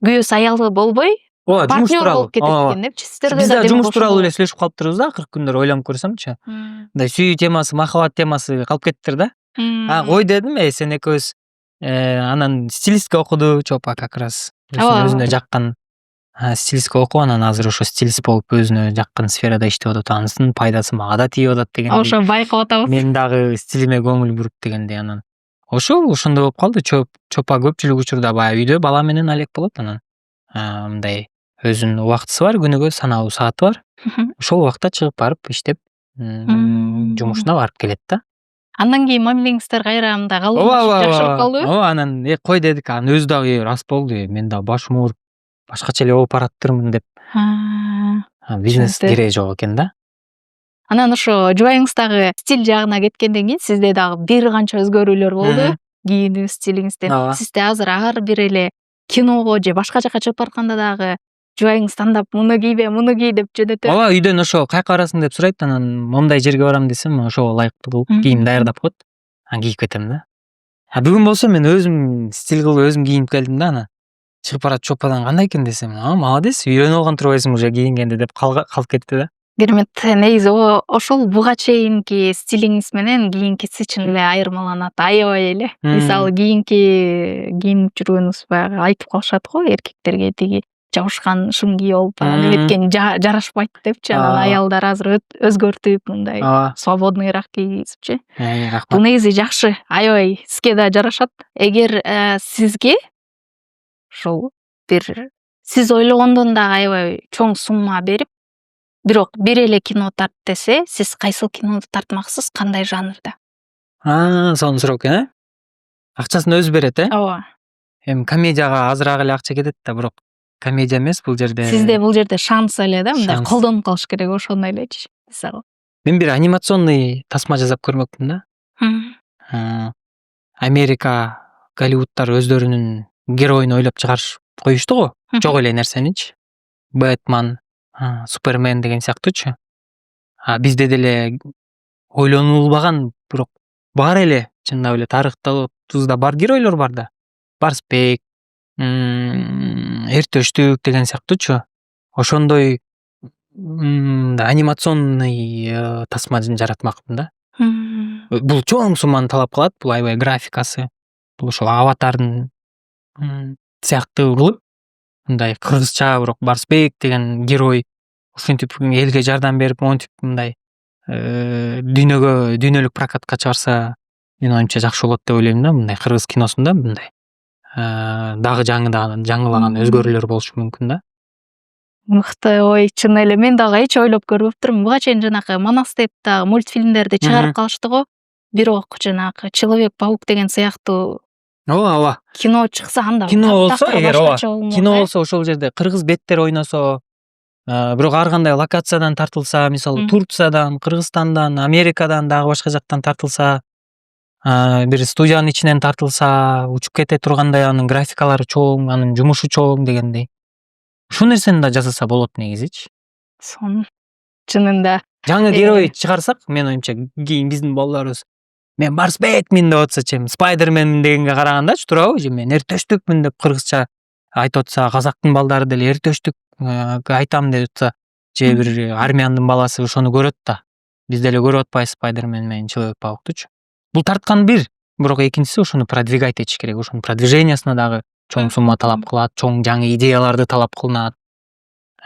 [SPEAKER 2] күйөөсү аялы болбой
[SPEAKER 1] Ооба, жумуш
[SPEAKER 2] партнер
[SPEAKER 1] тууралуу.
[SPEAKER 2] болуп кетет экен депчи. Сиздерде
[SPEAKER 1] Биз
[SPEAKER 2] да
[SPEAKER 1] да
[SPEAKER 2] демек
[SPEAKER 1] жумуш тууралуу эле
[SPEAKER 2] ошондой.
[SPEAKER 1] сүйлөшүп калыптырбыз да акыркы күндөр, ойлонуп көрсөмчү. Мындай сүйүү темасы, махабат темасы калып кетиптир да. Кой дедим, сен экөөбүз анан стилистика окуду Чопа как раз.
[SPEAKER 2] Ооба.
[SPEAKER 1] Өзүнө жаккан стилистика окуп, анан азыр ошо стилист болуп өзүнө жаккан сферада иштеп атат. Анысынын пайдасы мага да тийип атат дегендей.
[SPEAKER 2] Ошо байкап атабыз.
[SPEAKER 1] Мен дагы стилиме көңүл буруп дегендей, анан ошондой болуп калды. Чопа көпчүлүк учурда баягы үйдө бала менен алек болот, анан мындай өзүнүн убактысы бар, күнүгө саналуу сааты бар. Ошол убакта чыгып барып иштеп, жумушуна барып келет да.
[SPEAKER 2] Андан кийин мамилеңиздер кайра мындай калыпмашып жакшырып калдыбы?
[SPEAKER 1] Ооба, анан кой дедик, анан өзү дагы рас болду. Мен дагы башым ооруп, башкача эле болуп бараттырмын деп. Бизнес
[SPEAKER 2] Түшүнүктүү.
[SPEAKER 1] кереги жок экен да.
[SPEAKER 2] Анан ошо жубайыңыздагы стиль жагына кеткенден кийин сизде дагы бир канча өзгөрүүлөр болду. Кийинүү стилиңизде.
[SPEAKER 1] Ооба.
[SPEAKER 2] Сизде азыр ар бир эле киного же башка жака чыгып баратканда дагы жубайыңыз тандап муну кийбе, муну кий деп жөнөтөбү?
[SPEAKER 1] Ооба, үйдөн ошо каяка барасың деп сурайт, анан момундай жерге барам десем, ошого ылайыктуу кылып кийим даярдап коет. Анан кийип кетем да. Бүгүн болсо мен өзүм стиль кылып өзүм кийинип келдим да, анан чыгып барат Чопадан кандай экен десем, молодец, үйрөнүп алган турбайсың уже кийингенди деп калып кетти да.
[SPEAKER 2] Керемет. Негизи ошол буга чейинки стилиңиз менен кийинкиси чын эле айырмаланат, аябай эле. Мисалы кийинки кийинип жүргөнүңүз баягы айтып калышат го эркектерге, тиги жабышкан шым кийип алып эметкен жарашпайт депчи. Анан аялдар азыр өзгөртүп мындай свободныйраак кийгизипчи.
[SPEAKER 1] Рахмат.
[SPEAKER 2] Бул негизи жакшы, аябай сизге да жарашат. Эгер сизге ушул бир сиз ойлогондон дагы аябай чоң сумма берип, бирок бир эле кино тарт десе, сиз кайсыл кинону тартмаксыз, кандай жанрда?
[SPEAKER 1] Сонун суроо экен, акчасын өзү берет,
[SPEAKER 2] Ооба.
[SPEAKER 1] Эми комедияга азыраак эле акча кетет да, бирок комедия эмес бул жерде.
[SPEAKER 2] Сизде бул жерде шанс эле да, мындай
[SPEAKER 1] Шанс.
[SPEAKER 2] колдонуп калыш керек, ошондой элечи. Мисалы.
[SPEAKER 1] Мен бир анимационный тасма жасап көрмөкмүн да. Америка, Голливудтар өздөрүнүн героюн ойлоп чыгарышып коюшту го. Жок эле нерсеничи. Бэтмен, Супермен деген сыяктуучу. Бизде деле ойлонулбаган, бирок бар эле, чындап эле тарыхтабызда бар геройлор бар да. Барсбек, Эртөштүк деген сыяктуучу. Ошондой анимационный тасма жаратмакмын да. Бул чоң сумманы талап кылат, бул аябай графикасы. Бул ошол аватардын сыяктуу кылып, мындай кыргызча, бирок Барсбек деген герой ушинтип элге жардам берип, монтип мындай дүйнөлүк прокатка чыгарса, менин оюмча жакшы болот деп ойлойм да. Мындай кыргыз киносунда мындай дагы жаңылаган өзгөрүүлөр болушу мүмкүн да.
[SPEAKER 2] Мыкты ой, чын эле мен дагы эч ойлоп көрбөптүрмүн. Буга чейин жанагы Манас деп дагы мультфильмдерди чыгарып калышты го. Бирок жанагы Человек-паук деген сыяктуу
[SPEAKER 1] Ооба.
[SPEAKER 2] кино чыкса, анда
[SPEAKER 1] Кино болсо,
[SPEAKER 2] тактыры
[SPEAKER 1] эгер
[SPEAKER 2] башкача болмок,
[SPEAKER 1] кино болсо ошол жерде кыргыз беттер ойносо, бирок ар кандай локациядан тартылса, мисалы Турциядан, Кыргызстандан, Америкадан, дагы башка жактан тартылса, бир студиянын ичинен тартылса, учуп кете тургандай, анын графикалары чоң, анын жумушу чоң дегендей. Ушул нерсени да жасаса болот негизичи.
[SPEAKER 2] Сон чынында
[SPEAKER 1] Жаңы герой чыгарсак, мен оюмча кийин биздин балдарыбыз мен Барсбекмин деп атсачы, Спайдерменмин дегенге карагандачы, туурабы? Же мен Эртөштүкмүн деп кыргызча айтып атса, казактын балдары деле Эртөштүк айтам деп атса, же бир армяндын баласы ошону көрөт да. Биз деле көрүп атпайбыз Спайдермен менен Человек-пауктучу. Бул тарткан бир, бирок экинчиси ошону продвигать этиш керек. Ошонун продвижениясына дагы чоң сумма талап кылат, чоң жаңы идеяларды талап кылынат.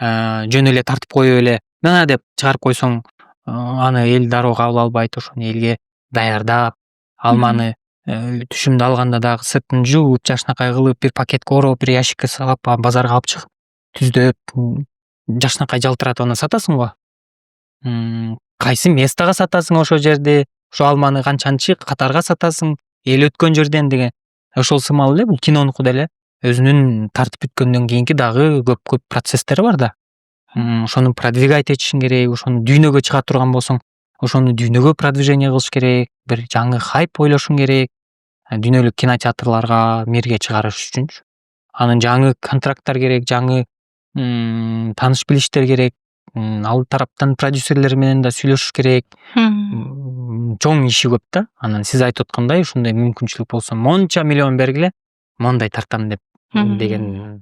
[SPEAKER 1] Жөн эле тартып коюп эле мына деп чыгарып койсоң, аны эл дароо кабыл албайт. Ошону элге даярдап, алманы түшүмдү алганда дагы сыртын жууп, жакшынакай кылып, бир пакетке ороп, бир ящикке салып, базарга алып чыгып, түздөп, жакшынакай жалтыратып анан сатасың го. Кайсы местага сатасың ошол жерде, ошо алманы канчанчы катарга сатасың, эл өткөн жерден деген. Ошол сымал эле бул кинонуку деле. өзүнүн тартып бүткөндөн кийинки дагы көп процесстери бар да. Ошону продвигать этишиң керек, ошону дүйнөгө чыга турган болсоң, ошону дүйнөгө продвижение кылыш керек, бир жаңы хайп ойлошуң керек. Дүйнөлүк кинотеатрларга мирге чыгарыш үчүнчү. Анын жаңы контракттар керек, жаңы тааныш билиштер керек. Ал тараптан продюсерлер менен да сүйлөшүш керек. Чоң иши көп да. Анан сиз айтып аткандай ушундай мүмкүнчүлүк болсо монча миллион бергиле, мондай тартам деген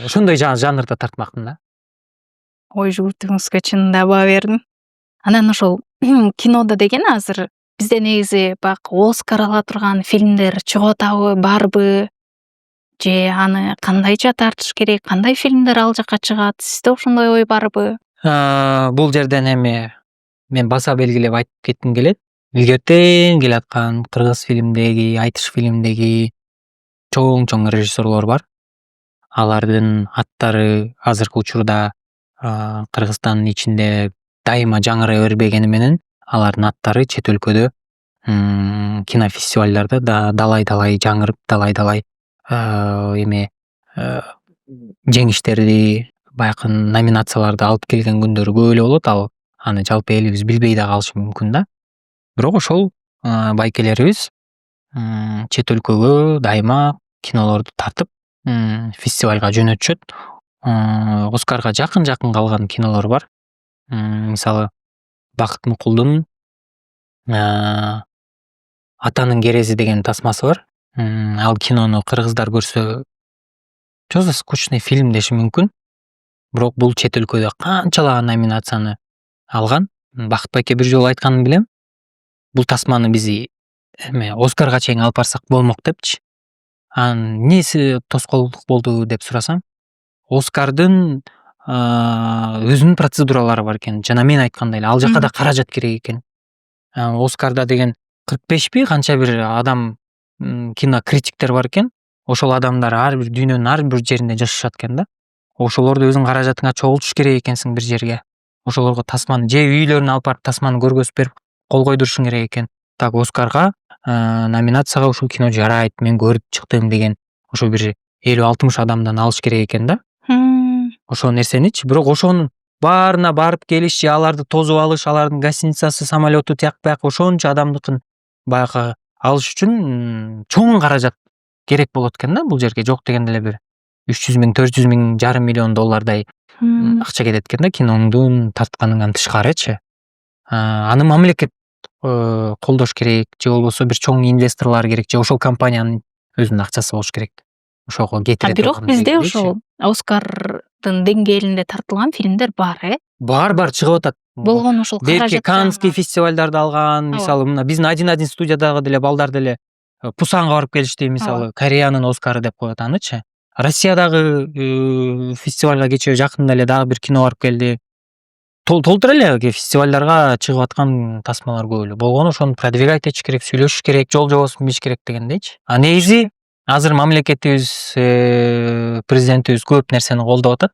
[SPEAKER 1] ошондой жанрда тартмакмын да.
[SPEAKER 2] Ой жүгүртүүңүзгө чынында баа бердим. Анан ошол кинодо деген азыр бизде негизи баягы Оскар ала турган фильмдер чыгып атабы, барбы? Же аны кандайча тартыш керек, кандай фильмдер ал жакка чыгат? Сизде ошондой ой барбы?
[SPEAKER 1] Бул жерден эми мен баса белгилеп айтып кетким келет. Илгертен келаткан кыргыз фильмдеги, айтыш фильмдеги чоң режиссерлор бар. Алардын аттары азыркы учурда Кыргызстандын ичинде дайыма жаңырай бербегени менен алардын аттары чет өлкөдө кинофестивалдарда далай жаңырып, далай эме жеңиштерди, баягы номинацияларды алып келген күндөрү көп эле болот. Аны жалпы элибиз билбей да калышы мүмкүн да. Бирок ошол байкелерибиз чет өлкөгө дайыма кинолорду тартып фестивалга жөнөтүшөт. Оскарга жакын калган кинолор бар. Мисалы Бакыт Мукулдун Атанын керези деген тасмасы бар. Ал кинону кыргыздар көрсө чозо скучный фильм деши мүмкүн. Бирок бул чет өлкөдө канчалаган номинацияны алган. Бакыт байке бир жолу айтканын билем. Бул тасманы биз Оскарга чейин алып барсак болмок депчи. Анын эмнеси тоскоолдук болду деп сурасам, Оскардын өзүнүн процедуралары бар экен. Жана мен айткандай эле ал жака да каражат керек экен. Оскарда деген 45 канча бир адам кинокритиктер бар экен. Ошол адамдар ар бир дүйнөнүн ар бир жеринде жашашат экен да. Ошолорду өзүң каражатыңа чогултуш керек экенсиң бир жерге. Ошолорго тасманы же үйлөрүнө алып барып тасманы көргөзүп берип кол койдурушуң керек экен. Так Оскарга номинацияга ушул кино жарайт, мен көрүп чыктым деген ошо бир 50-60 адамдан алыш керек экен да. Ошол нерсеничи, бирок ошонун баарына барып келиш, аларды тосуп алыш, алардын гостиницасы, самолету тияк бияк ошончо адамдыкын баягы алыш үчүн чоң каражат керек болот экен да бул жерге. Жок дегенде эле бир 300 миң, 400 миң, жарым миллион доллардай акча кетет экен да киноңдун тартканыңан тышкарычы. Аны мамлекет колдош керек, же болбосо бир чоң инвесторлор керек, же ошол компаниянын өзүнүн акчасы болуш керек. Ошого кетире турган.
[SPEAKER 2] Бирок бизде ошол Оскардын деңгээлинде тартылган фильмдер бар,
[SPEAKER 1] Бар чыгып атат.
[SPEAKER 2] болгону ошол
[SPEAKER 1] Берки Каннский фестивалдарды алган, мисалы мына биздин 1-1 студиядагы деле балдар деле Пусанга барып келишти, мисалы Кореянын Оскары деп коет анычы. Россиядагы фестивалга кечээ жакында эле дагы бир кино барып келди. Толтура эле фестивалдарга чыгып аткан тасмалар көп эле. Болгону ошону продвигать этиш керек, сүйлөшүш керек, жол жобосун билиш керек дегендейчи. Негизи азыр мамлекетибиз, президентибиз көп нерсени колдоп атат.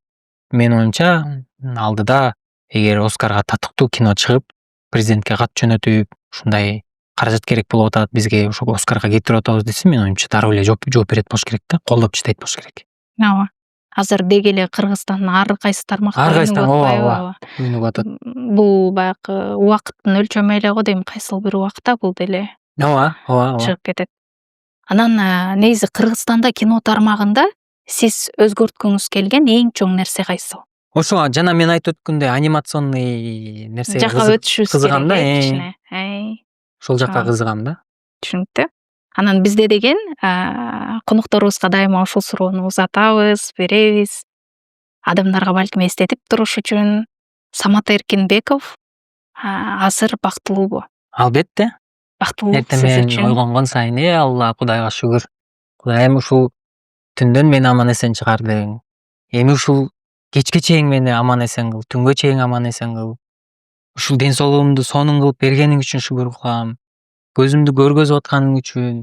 [SPEAKER 1] Менин оюмча, алдыда эгер Оскарга татыктуу кино чыгып, президентке кат жөнөтүп, ушундай каражат керек болуп атат, бизге ошол Оскарга кетирип атабыз десе, менин оюмча дароо эле жооп берет болуш керек да, колдоп иштейт болуш керек.
[SPEAKER 2] Ооба. Азыр деги эле Кыргызстандын ар кайсы тармактары
[SPEAKER 1] өнүгүп атат.
[SPEAKER 2] Бул баягы убакыттын өлчөмү эле го дейм, кайсыл бир убакта бул деле
[SPEAKER 1] Ооба.
[SPEAKER 2] чыгып кетет. Анан негизи Кыргызстанда кино тармагында сиз өзгөрткүңүз келген эң чоң нерсе кайсыл?
[SPEAKER 1] Ошо жана мен айтып өткөндөй анимационный нерсе
[SPEAKER 2] жака өтүшүбүз
[SPEAKER 1] кызыгам да. Ошол жакка кызыгам да.
[SPEAKER 2] Түшүнүктүү. Анан бизде деген конокторубузга дайыма ушул суроону узатабыз, беребиз. Адамдарга балким эстетип туруш үчүн Самат Эркинбеков азыр бактылуубу?
[SPEAKER 1] Албетте.
[SPEAKER 2] Бактылуу
[SPEAKER 1] Эртең менен ойгонгон сайын, Алла, Кудайга шүгүр. Кудайым ушул түндөн мени аман эсен чыгарды. Эми ушул кечке чейин мени аман эсен кыл, түнгө чейин аман эсен кыл. Ушул ден соолугумду сонун кылып бергениң үчүн шүгүр кылам. Көзүмдү көргөзүп атканың үчүн,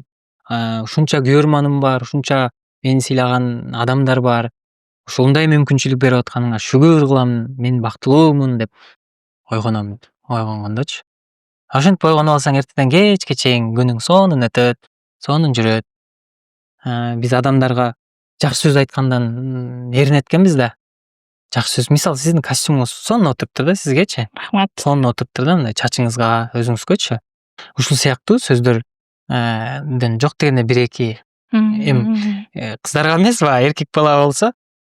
[SPEAKER 1] ушунча көрманым бар, ушунча мени сыйлаган адамдар бар. Ушундай мүмкүнчүлүк берип атканыңа шүгүр кылам, мен бактылуумун деп ойгоном, ойгонгондочу. Ошентип ойгонуп алсаң эртеден кечке чейин күнүң сонун өтөт, сонун жүрөт. биз адамдарга жакшы сөз айткандан эринет экенбиз да. Жакшы сөз, мисалы сиздин костюмуңуз сонун отуруптур да сизгечи.
[SPEAKER 2] Рахмат.
[SPEAKER 1] Сонун отуруптур да, мындай чачыңызга, өзүңүзгөчү. Ушул сыяктуу сөздөр жок дегенде 1-2 кыздарга эмеспи, эркек бала болсо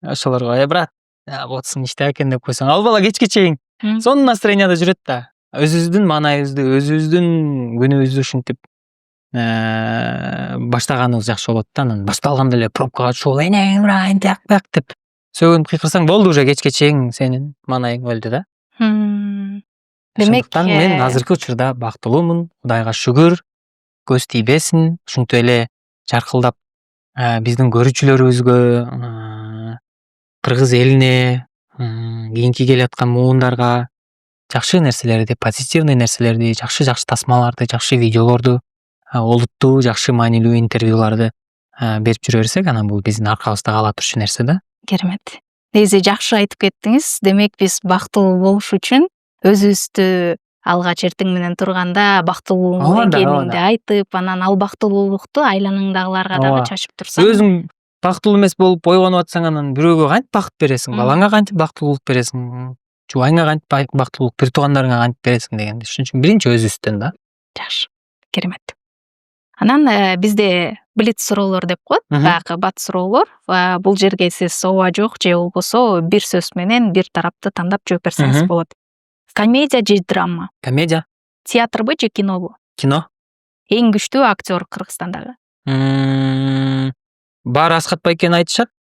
[SPEAKER 1] ошолорго брат, отсуң иштеп экен деп койсоң, ал бала кечке чейин сонун настроенияда жүрөт да. Өзүбүздүн маанайыбызды, өзүбүздүн күнүбүздү ушинтип баштаганыбыз жакшы болот да. Анан башталганда эле пробкага түшүп энең брайын тияк бияк деп сөгүнүп кыйкырсаң болду, уже кечке чейин сенин маанайың өлдү да.
[SPEAKER 2] Демек,
[SPEAKER 1] Ошондуктан мен азыркы учурда бактылуумун, Кудайга шүгүр, көз тийбесин, ушинтип эле жаркылдап биздин көрүүчүлөрүбүзгө, кыргыз элине, кийинки келаткан муундарга жакшы нерселерди, позитивный нерселерди, жакшы тасмаларды, жакшы видеолорду, олуттуу, жакшы маанилүү интервьюларды берип жүрө берсек, анан бул биздин аркабызда кала турчу нерсе да.
[SPEAKER 2] Керемет. Негизи жакшы айтып кеттиңиз. Демек биз бактылуу болуш үчүн өзүбүздү алгач эртең менен турганда бактылуу экенимди айтып, анан ал бактылуулукту айланаңдагыларга дагы чачып турсаң.
[SPEAKER 1] Өзүң бактылуу эмес болуп ойгонуп атсаң, анан бирөөгө кантип бакыт бересиң? Балаңа кантип бактылуулук бересиң? Жубайыңа кантип бактылуулук, бир туугандарыңа кантип бересиң дегенди. Ошон үчүн биринчи өзүбүздөн да.
[SPEAKER 2] Жакшы. Керемет. Анан бизде блиц суроолор деп коет, баягы бат суроолор. Бул жерге сиз ооба жок же болбосо бир сөз менен бир тарапты тандап жооп берсеңиз болот. Комедия же драма?
[SPEAKER 1] Комедия.
[SPEAKER 2] Театрбы же кинобу?
[SPEAKER 1] Кино.
[SPEAKER 2] Эң күчтүү актер Кыргызстандагы?
[SPEAKER 1] Баары Аскат Байкени айтышат.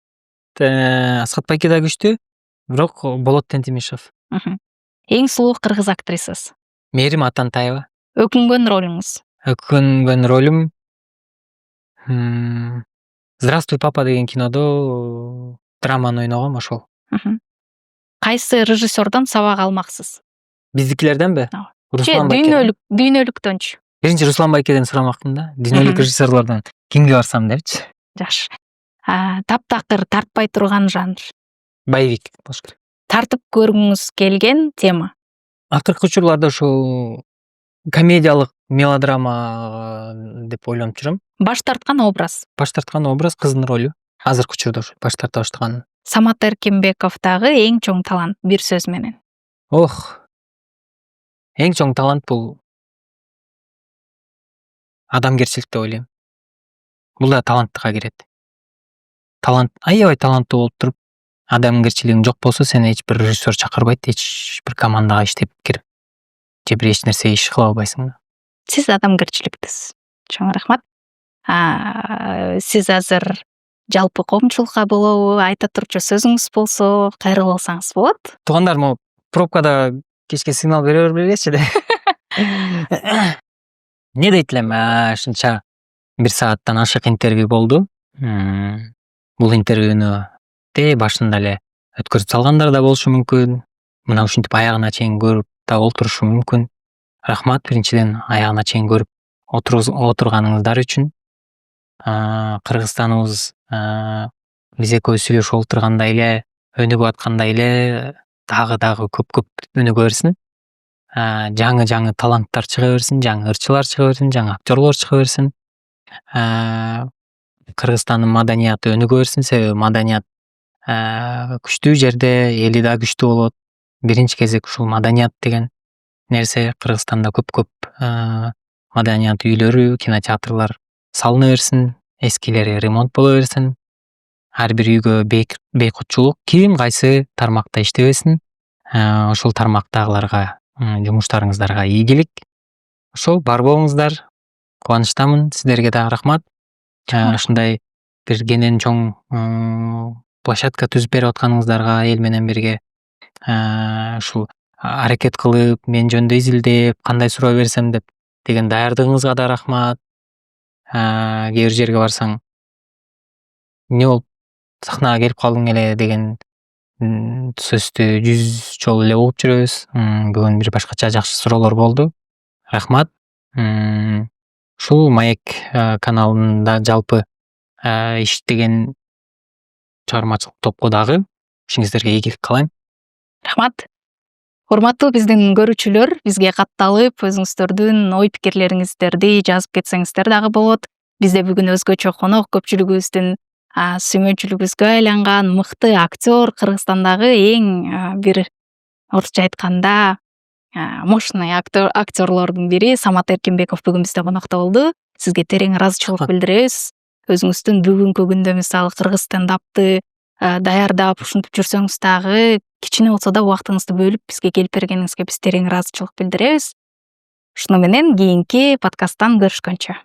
[SPEAKER 1] Аскат Байке да күчтүү, бирок Болот Тентимишев.
[SPEAKER 2] Эң сулуу кыргыз актрисасы?
[SPEAKER 1] Мээрим Атантаева.
[SPEAKER 2] Өкүнгөн ролуңуз?
[SPEAKER 1] Өкүнгөн ролум Здравствуй, папа деген кинодо драманы ойногом, ошол.
[SPEAKER 2] Кайсы режиссердон сабак алмаксыз?
[SPEAKER 1] Биздикилерденби? Руслан Байке.
[SPEAKER 2] Дүйнөлүктөнчү.
[SPEAKER 1] Биринчи Руслан Байкеден сурамакмын да. Дүйнөлүк режиссерлордон кимге барсам депчи.
[SPEAKER 2] Жакшы. Таптакыр, тартпай турган жанр?
[SPEAKER 1] Боевик болуш керек.
[SPEAKER 2] Тартып көргүңүз келген тема?
[SPEAKER 1] Акыркы учурларда ошол комедиялык мелодрама деп ойлонуп жүрөм.
[SPEAKER 2] Баш тарткан образ?
[SPEAKER 1] Баш тарткан образ кыздын ролу. Азыркы учурда баш тарта баштаган.
[SPEAKER 2] Самат Эркинбековдагы эң чоң талант бир сөз менен?
[SPEAKER 1] Эң чоң талант бул адамгерчилик деп ойлойм. Бул да таланттыкка кирет. Талант, аябай таланттуу болуп туруп, адамгерчилигиң жок болсо, сени эч бир режиссер чакырбайт, эч бир командага иштеп кирип, же бир эч нерсе иш кыла албайсың.
[SPEAKER 2] Сиз адамгерчиликтесиз. Чоң рахмат. Сиз азыр жалпы коомчулукка болобу, айта турчу сөзүңүз болсо кайрылып алсаңыз болот.
[SPEAKER 1] Туугандарым пробкада кечке сигнал бере бергилечи де. Не дейт элем, ушунча 1 сааттан ашык интервью болду. Бул интервьюну башында эле өткөрүп салгандар да болушу мүмкүн. Мына ушинтип аягына чейин көрүп да олтурушу мүмкүн. Рахмат биринчиден аягына чейин көрүп отурганыңыздар үчүн. Кыргызстаныбыз биз экөөбүз сүйлөшүп олтургандай эле, өнүгүп аткандай эле дагы көп өнүгө берсин. Жаңы таланттар чыга берсин, жаңы ырчылар чыга берсин, жаңы актерлор чыга берсин. Кыргызстандын маданияты өнүгө берсин, себеби маданият күчтүү жерде эли да күчтүү болот. Биринчи кезек ушул маданият деген нерсе Кыргызстанда көп маданият үйлөрү, кинотеатрлар салына берсин, эскилери ремонт боло берсин. Ар бир үйгө бейкутчулук, ким кайсы тармакта иштебесин. Ошол тармактагыларга жумуштарыңыздарга ийгилик. Ошол бар болуңуздар. Кубанычтамын, сиздерге дагы рахмат. Ушундай бир кенен чоң площадка түзүп берип атканыңыздарга эл менен бирге ушул аракет кылып, мен жөнүндө изилдеп, кандай суроо берсем деп деген даярдыгыңызга да рахмат. Кээ бир жерге барсаң, эмне болуп сахнага келип калдың эле деген сөздү 100 жолу эле угуп жүрөбүз. Бүгүн бир башкача жакшы суроолор болду. Рахмат. Ушул Маек каналында жалпы иштеген чыгармачылык топко дагы ишиңиздерге ийгилик каалайм.
[SPEAKER 2] Рахмат. Урматтуу биздин көрүүчүлөр, бизге катталып өзүңүздөрдүн ой пикирлериңиздерди жазып кетсеңиздер дагы болот. бизде бүгүн өзгөчө конок, көпчүлүгүбүздүн сүймөнчүлүгүбүзгө айланган мыкты актер, Кыргызстандагы эң бир орусча айтканда мощный актерлордун бири Самат Эркинбеков бүгүн бизде конокто болду. Сизге терең ыраазычылык билдиребиз. Өзүңүздүн бүгүнкү күндө мисалы кыргыз стендапты даярдап ушинтип жүрсөңүз дагы кичине болсо да убактыңызды бөлүп бизге келип бергениңизге биз терең ыраазычылык билдиребиз. Ушуну менен кийинки подкасттан көрүшкөнчө.